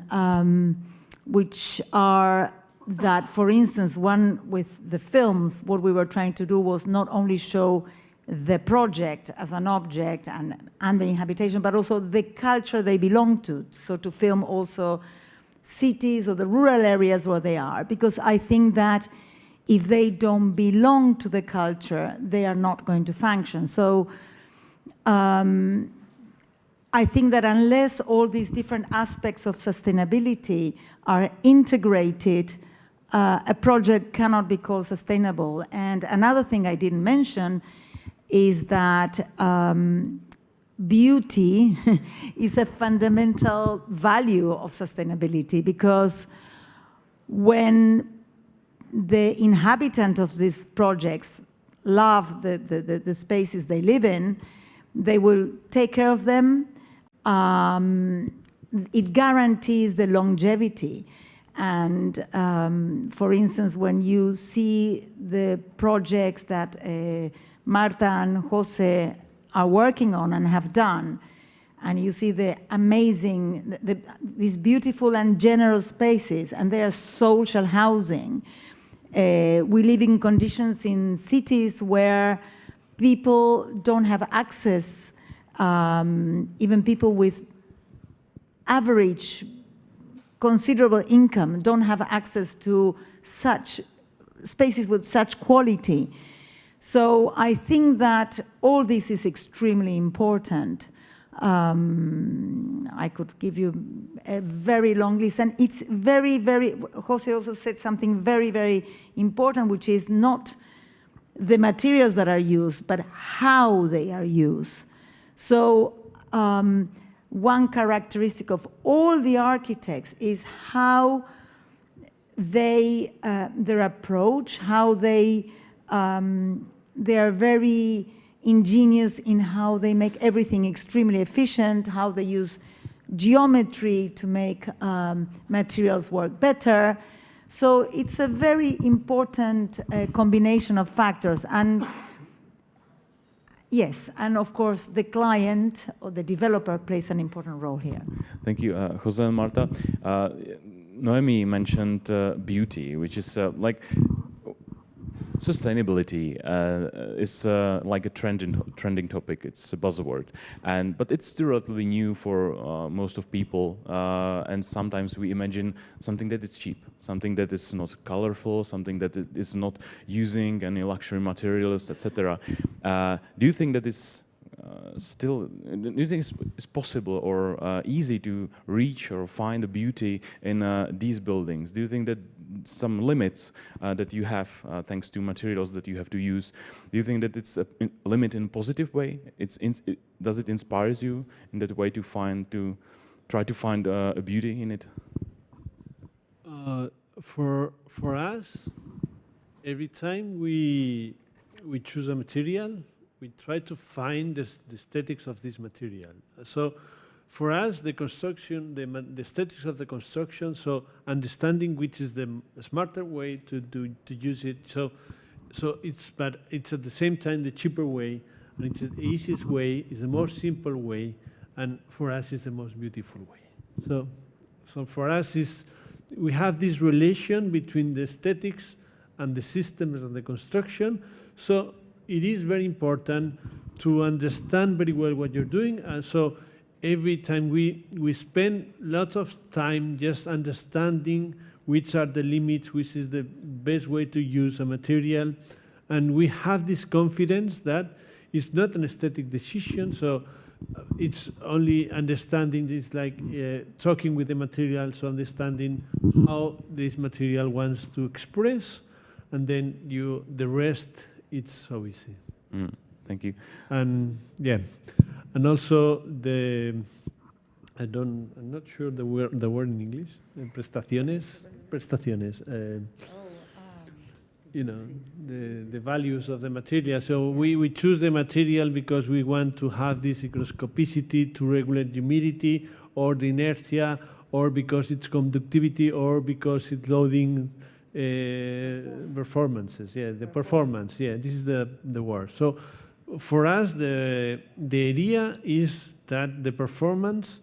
which are that, for instance, one with the films, what we were trying to do was not only show the project as an object and the inhabitation, but also the culture they belong to. So to film also cities or the rural areas where they are, because I think that if they don't belong to the culture, they are not going to function. So I think that unless all these different aspects of sustainability are integrated, a project cannot be called sustainable. And another thing I didn't mention is that beauty is a fundamental value of sustainability, because when the inhabitant of these projects love the spaces they live in, they will take care of them. It guarantees the longevity. And for instance, when you see the projects that Marta and José are working on and have done, and you see the amazing, these beautiful and generous spaces, and they are social housing. We live in conditions in cities where people don't have access, even people with average, considerable income don't have access to such spaces with such quality. So I think that all this is extremely important. I could give you a very long list, and it's very, very, Jose also said something very, very important, which is not the materials that are used, but how they are used. So one characteristic of all the architects is how they, their approach, how they are very ingenious in how they make everything extremely efficient, how they use geometry to make materials work better. So it's a very important combination of factors. And yes, and of course the client or the developer plays an important role here. Thank you, Jose and Marta. Noemí mentioned beauty, which is like sustainability is like a trending topic. It's a buzzword, but it's still relatively new for most of people. And sometimes we imagine something that is cheap, something that is not colorful, something that is not using any luxury materials, etc. Do you think that is still? Do you think it's possible or easy to reach or find the beauty in these buildings? Do you think that some limits that you have thanks to materials that you have to use, do you think that it's a limit in a positive way? Does it inspire you in that way to try to find a beauty in it? For us, every time we choose a material, we try to find the aesthetics of this material. So for us, the construction, the aesthetics of the construction, so understanding which is the smarter way to use it. So but it's at the same time the cheaper way, and it's the easiest way, is the more simple way, and for us is the most beautiful way. So for us we have this relation between the aesthetics and the systems and the construction. So it is very important to understand very well what you're doing, and so every time we spend lots of time just understanding which are the limits, which is the best way to use a material, and we have this confidence that it's not an aesthetic decision, so it's only understanding this, like talking with the material, so understanding how this material wants to express, and then the rest, it's so easy. Thank you. And yeah, and also I'm not sure the word in English. Prestaciones. You know, the values of the material. So we choose the material because we want to have this hygroscopicity to regulate humidity, or the inertia, or because it's conductivity, or because it's loading performances. Yeah, the performance. Yeah, this is the word. So for us, the idea is that the performance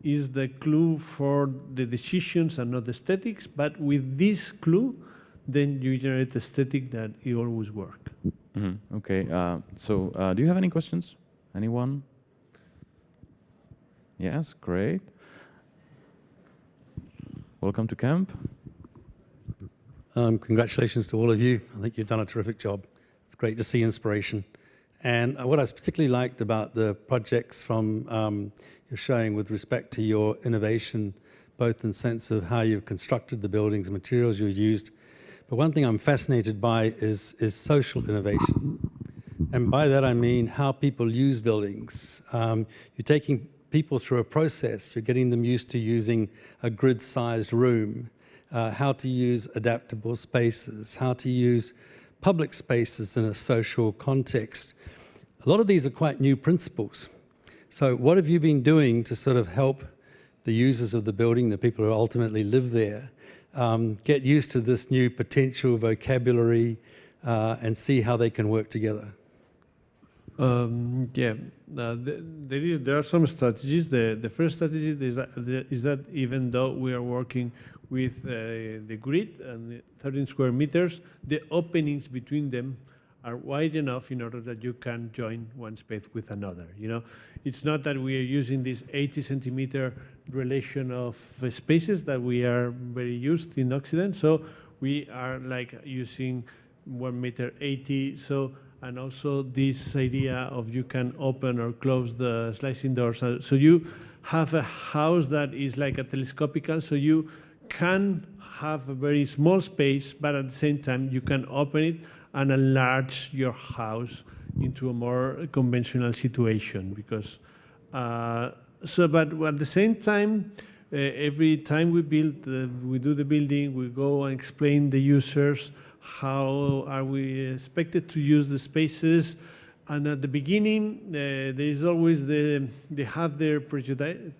is the clue for the decisions and not aesthetics, but with this clue, then you generate aesthetic that it always work. Mm-hmm. Okay, so do you have any questions? Anyone? Yes, great. Welcome to camp. Congratulations to all of you. I think you've done a terrific job. It's great to see inspiration. And what I particularly liked about the projects from you're showing with respect to your innovation, both in the sense of how you've constructed the buildings, materials you've used. But one thing I'm fascinated by is social innovation. And by that I mean how people use buildings. You're taking people through a process. You're getting them used to using a grid-sized room, how to use adaptable spaces, how to use public spaces in a social context. A lot of these are quite new principles. So what have you been doing to sort of help the users of the building, the people who ultimately live there, get used to this new potential vocabulary and see how they can work together? There are some strategies. The first strategy is that even though we are working with the grid and 13 square meters, the openings between them are wide enough in order that you can join one space with another. You know, it's not that we are using this 80 centimeter relation of spaces that we are very used in Occident. So we are like using 1 meter 80. So and also this idea of you can open or close the sliding doors. So you have a house that is like a telescopical, so you can have a very small space, but at the same time you can open it and enlarge your house into a more conventional situation. Because but at the same time, every time we build, we do the building, we go and explain the users how are we expected to use the spaces. And at the beginning, there is always they have their prejudices,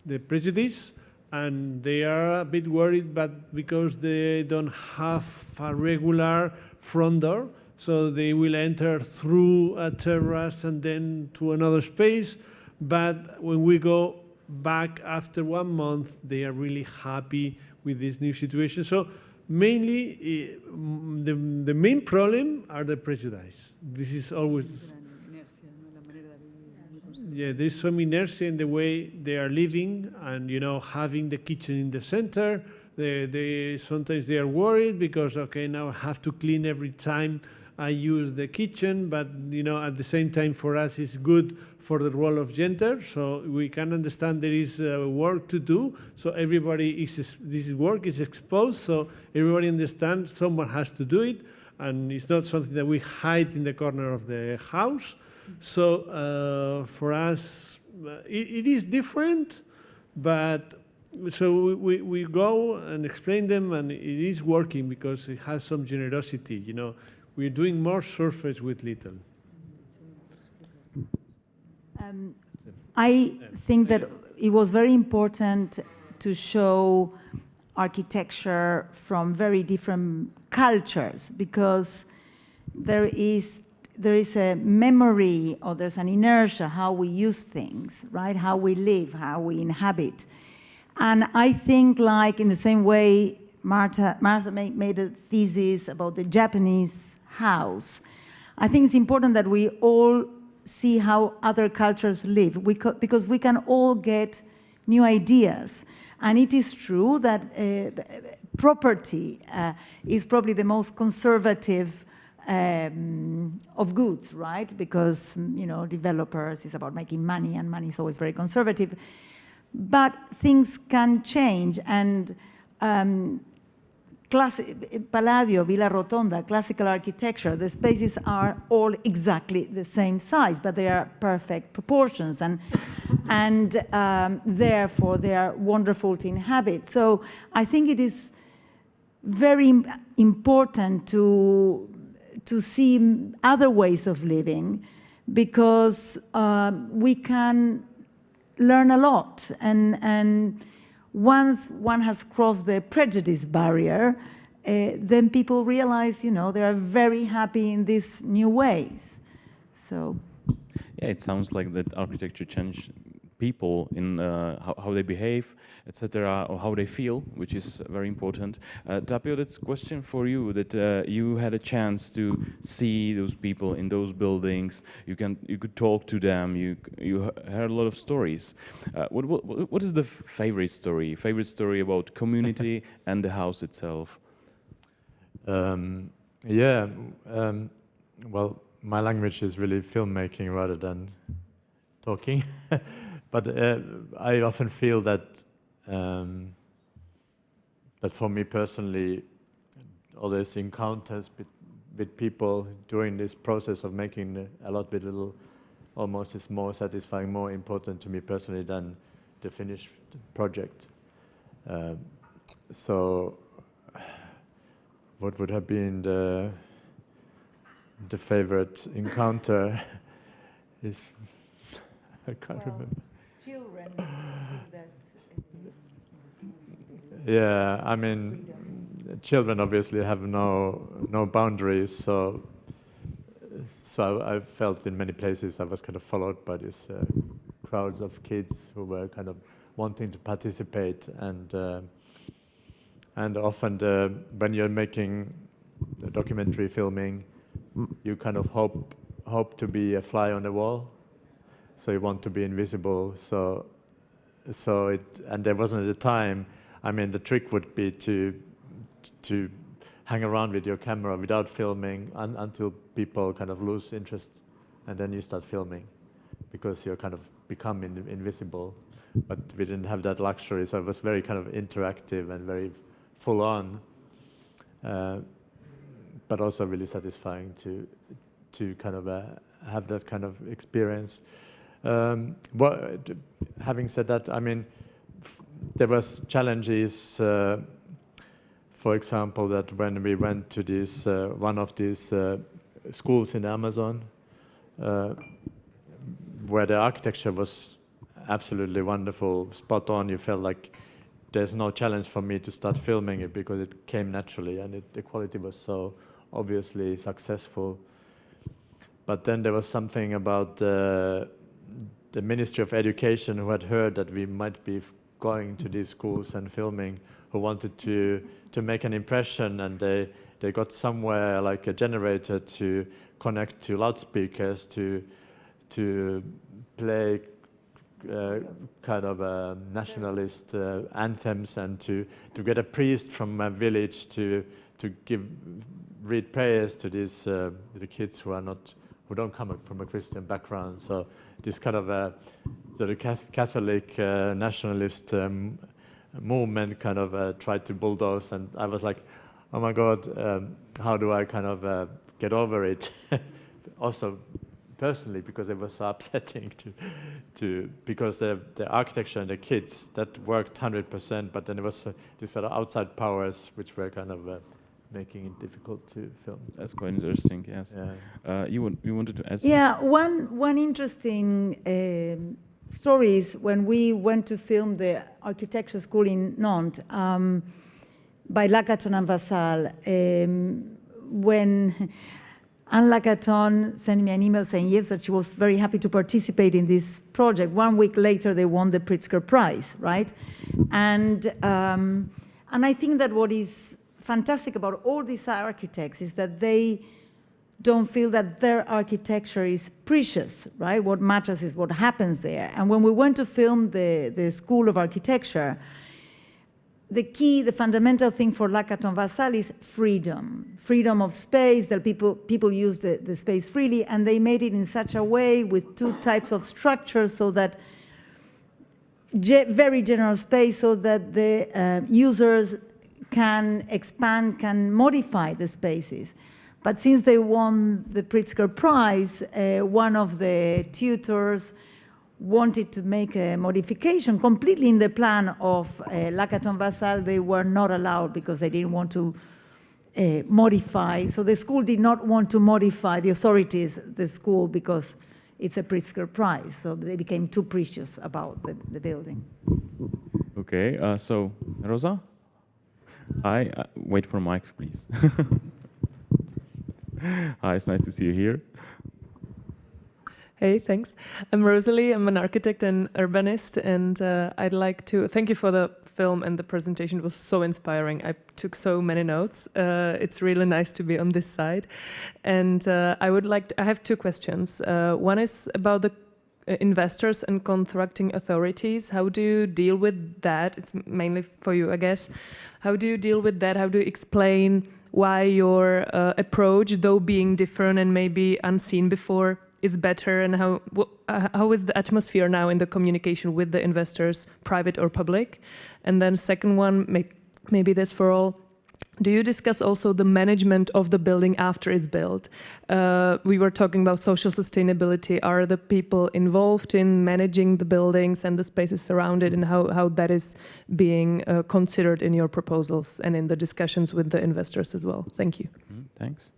the prejudice, and they are a bit worried, but because they don't have a regular front door, so they will enter through a terrace and then to another space. But when we go back after 1 month, they are really happy with this new situation. So mainly, the main problem are the prejudice. This is always, yeah, there's some inertia in the way they are living, and having the kitchen in the center. They sometimes they are worried because, okay, now I have to clean every time I use the kitchen, but at the same time for us it's good for the role of gender, so we can understand there is work to do. So everybody this work is exposed, so everybody understands someone has to do it, and it's not something that we hide in the corner of the house. So for us, it is different, but so we go and explain them, and it is working because it has some generosity. We're doing more surface with little. I think that it was very important to show architecture from very different cultures, because there is a memory, or there's an inertia how we use things, right? How we live, how we inhabit. And I think, like in the same way Marta made a thesis about the Japanese house, I think it's important that we all see how other cultures live, because we can all get new ideas. And it is true that property is probably the most conservative of goods, right? Because developers is about making money, and money is always very conservative. But things can change, and Palladio, Villa Rotonda, classical architecture, the spaces are all exactly the same size, but they are perfect proportions, and therefore they are wonderful to inhabit. So I think it is very important to see other ways of living, because we can learn a lot, and once one has crossed the prejudice barrier, then people realize, they are very happy in these new ways. So, yeah, it sounds like that architecture changed people in how they behave, etc., or how they feel, which is very important. Tapio, that's a question for you. That you had a chance to see those people in those buildings. You could talk to them. You heard a lot of stories. What is the favorite story? Favorite story about community and the house itself? Well, my language is really filmmaking rather than talking. But I often feel that that for me personally, all these encounters with people during this process of making a lot with little almost is more satisfying, more important to me personally than the finished project. So what would have been the favorite encounter is, I can't remember. Children. Yeah, I mean, children obviously have no boundaries, so I felt in many places I was kind of followed by these crowds of kids who were kind of wanting to participate, and often when you're making the documentary filming, you kind of hope to be a fly on the wall, so you want to be invisible. And there wasn't the time. I mean, the trick would be to hang around with your camera without filming until people kind of lose interest, and then you start filming because you're kind of become invisible. But we didn't have that luxury, so it was very kind of interactive and very full on, but also really satisfying to kind of have that kind of experience. Having said that, I mean, there was challenges. For example, that when we went to this one of these schools in the Amazon, where the architecture was absolutely wonderful, spot on, you felt like there's no challenge for me to start filming it because it came naturally and the quality was so obviously successful. But then there was something about the Ministry of Education, who had heard that we might be going to these schools and filming, who wanted to make an impression, and they got somewhere like a generator to connect to loudspeakers to play kind of nationalist anthems, and to get a priest from a village to read prayers to these the kids who don't come from a Christian background. So this kind of sort of Catholic nationalist movement kind of tried to bulldoze, and I was like, oh my God, how do I kind of get over it? Also personally, because it was so upsetting because the architecture and the kids, that worked 100%, but then there was these sort of outside powers which were kind of making it difficult to film. That's quite interesting, yes. Yeah. You wanted to add something? Yeah, one interesting story is when we went to film the architecture school in Nantes by Lacaton and Vassal, when Anne Lacaton sent me an email saying yes, that she was very happy to participate in this project. 1 week later, they won the Pritzker Prize, right? And I think that what is fantastic about all these architects is that they don't feel that their architecture is precious, right? What matters is what happens there. And when we went to film the School of Architecture, the fundamental thing for Lacaton Vassal is freedom. Freedom of space, that people use the space freely, and they made it in such a way with 2 types of structures so that very general space so that the users can expand, can modify the spaces. But since they won the Pritzker Prize, one of the tutors wanted to make a modification completely in the plan of Lacaton Vassal. They were not allowed because they didn't want to modify. So the school did not want to modify, the authorities, the school, because it's a Pritzker Prize. So they became too precious about the building. Okay, so Rosa? Hi, wait for mic, please. Hi, it's nice to see you here. Hey, thanks. I'm Rosalie. I'm an architect and urbanist, and I'd like to thank you for the film and the presentation. It was so inspiring. I took so many notes. It's really nice to be on this side. And I have 2 questions. One is about the investors and contracting authorities. How do you deal with that? It's mainly for you, I guess. How do you deal with that? How do you explain why your approach, though being different and maybe unseen before, is better, and how is the atmosphere now in the communication with the investors, private or public? And then second one, maybe that's for all, do you discuss also the management of the building after it's built? We were talking about social sustainability. Are the people involved in managing the buildings and the spaces around it, and how that is being considered in your proposals and in the discussions with the investors as well? Thank you. Thanks.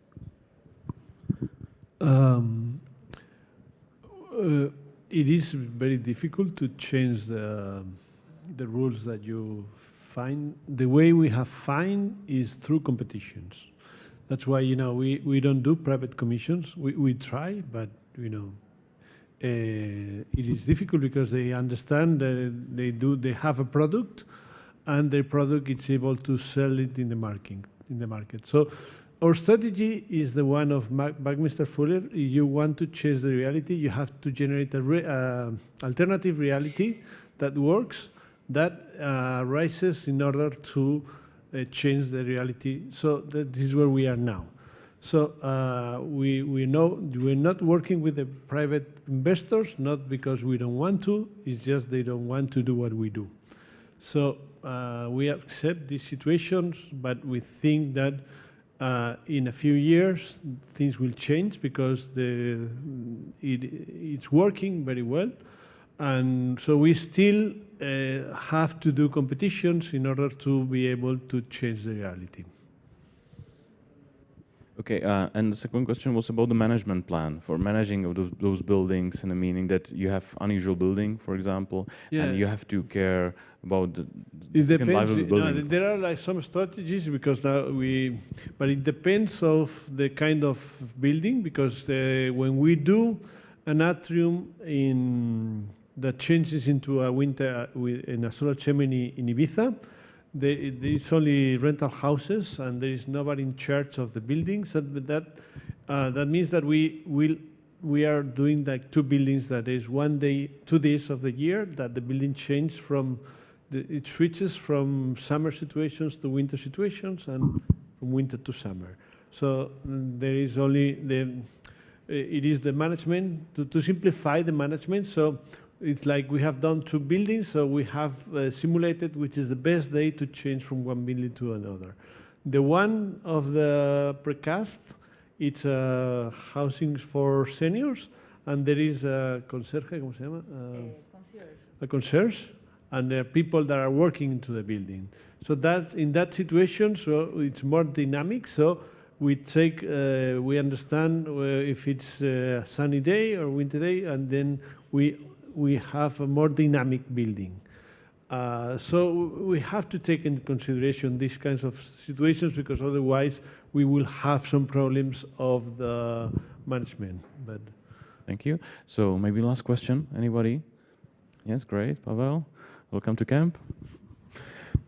It is very difficult to change the rules that you find. The way we have found is through competitions. That's why we don't do private commissions. We try, but it is difficult because they understand that they have a product, and their product is able to sell it in the market. So our strategy is the one of Buckminster Fuller. If you want to change the reality, you have to generate a alternative reality that works, that rises in order to change the reality. So this is where we are now. So we know we're not working with the private investors, not because we don't want to, it's just they don't want to do what we do. So we accept these situations, but we think that in a few years things will change because it's working very well. And so we still have to do competitions in order to be able to change the reality. Okay, and the second question was about the management plan for managing of those buildings, in the meaning that you have unusual building, for example, and you have to care about the second life of the building. There are like some strategies because now but it depends of the kind of building, because when we do an atrium that changes into a winter in a solar chimney in Ibiza, there is only rental houses and there is nobody in charge of the buildings. So that means that we are doing like two buildings that is 2 days of the year that the building changes from it switches from summer situations to winter situations and from winter to summer. So there is only it is the management to simplify the management. So it's like we have done 2 buildings, so we have simulated which is the best day to change from one building to another. The one of the precast, it's housing for seniors, and there is a concierge, ¿cómo se llama? A concierge, and there are people that are working into the building. So that in that situation, so it's more dynamic. So we we understand if it's a sunny day or winter day, and then we have a more dynamic building. So we have to take into consideration these kinds of situations, because otherwise we will have some problems of the management. But Thank you. So maybe last question, anybody? Yes, great. Pavel, welcome to camp.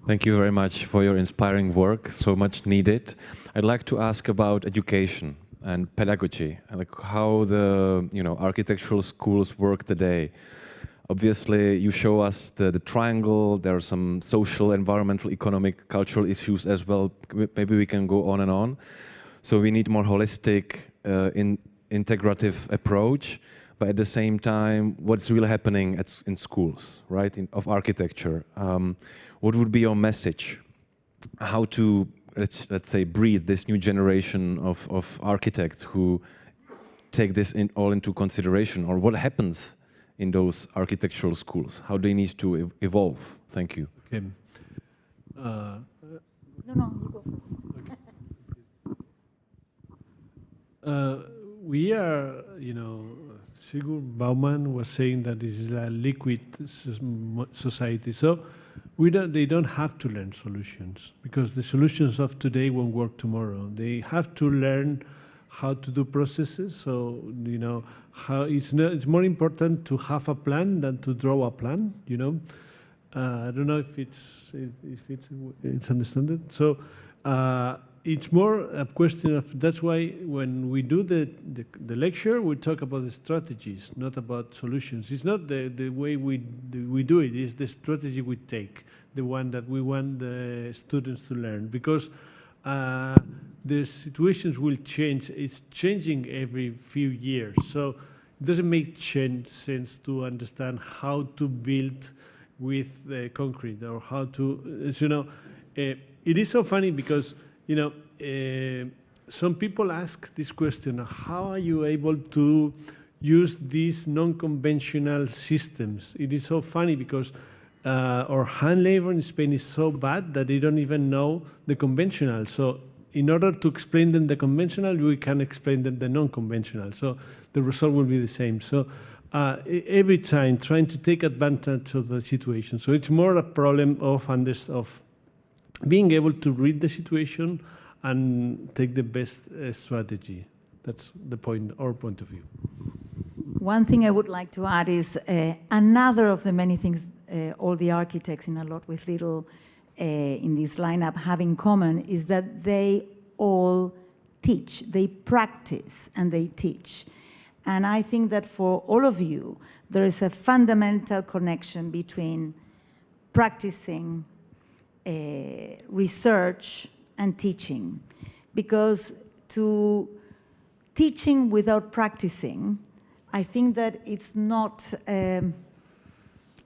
Thank you very much for your inspiring work, so much needed. I'd like to ask about education and pedagogy, like how the architectural schools work today. Obviously, you show us the triangle. There are some social, environmental, economic, cultural issues as well. Maybe we can go on and on. So we need more holistic, integrative approach. But at the same time, what's really happening in schools, right, of architecture? What would be your message? How to, let's say, breed this new generation of architects who take this all into consideration? Or what happens in those architectural schools? How they need to evolve? Thank you. okay. No, you go first. We are, Sigurd Baumann was saying that this is a liquid society. So they don't have to learn solutions, because the solutions of today won't work tomorrow. They have to learn how to do processes. So how it's more important to have a plan than to draw a plan. I don't know if it's understood. So it's more a question of, that's why when we do the lecture, we talk about the strategies, not about solutions. It's not the way we do it, it's the strategy we take, the one that we want the students to learn. Because the situations will change. It's changing every few years. So it doesn't make sense to understand how to build with concrete, or how to, it is so funny because, some people ask this question: how are you able to use these non-conventional systems? It is so funny because our hand labor in Spain is so bad that they don't even know the conventional. So in order to explain them the conventional, we can explain them the non-conventional. So the result will be the same. So every time trying to take advantage of the situation. So it's more a problem of being able to read the situation and take the best strategy. That's the point, our point of view. One thing I would like to add is another of the many things all the architects in A Lot with Little in this lineup have in common is that they all teach, they practice and they teach. And I think that for all of you, there is a fundamental connection between practicing research and teaching, because to teaching without practicing, I think that it's not the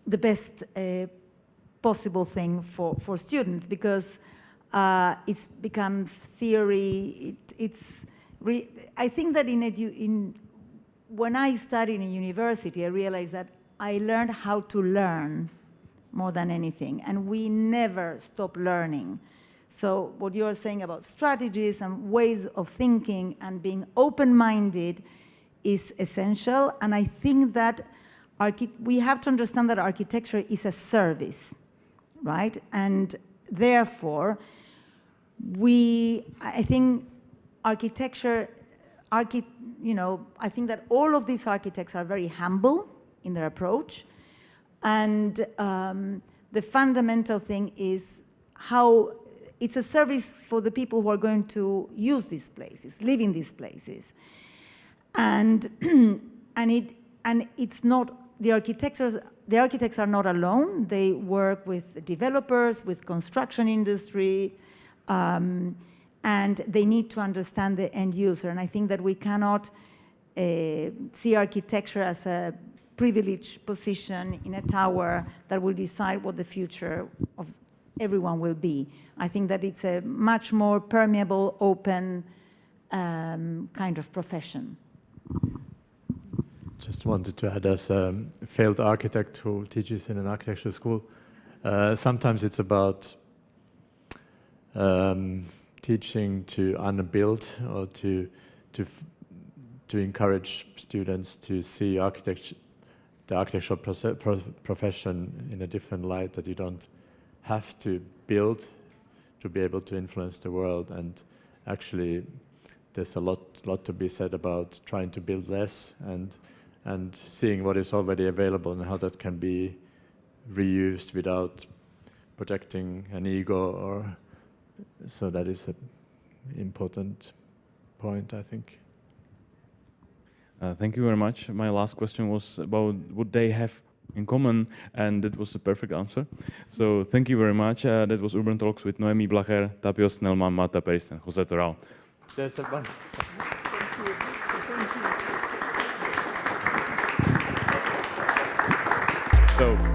best possible thing for students, because it becomes theory. I think that when I studied in university, I realized that I learned how to learn more than anything, and we never stop learning. So what you are saying about strategies and ways of thinking and being open-minded is essential, and I think that we have to understand that architecture is a service, right? And therefore, I think architecture, I think that all of these architects are very humble in their approach, and the fundamental thing is how it's a service for the people who are going to use these places, live in these places, and it's not the architects are not alone. They work with developers, with construction industry, and they need to understand the end user. And I think that we cannot see architecture as a privileged position in a tower that will decide what the future of everyone will be. I think that it's a much more permeable, open kind of profession. Just wanted to add, as a failed architect who teaches in an architectural school, sometimes it's about teaching to unbuild, or to encourage students to see the architectural profession in a different light, that you don't have to build to be able to influence the world. And actually, there's a lot to be said about trying to build less and seeing what is already available and how that can be reused without protecting an ego. So that is an important point, I think. Thank you very much. My last question was about what they have in common, and that was a perfect answer. So thank you very much. That was Urban Talks with Noemí Blager, Tapio Snellman, Martou Peris, and Josém Toralem. There's a bunch. Thank you. So.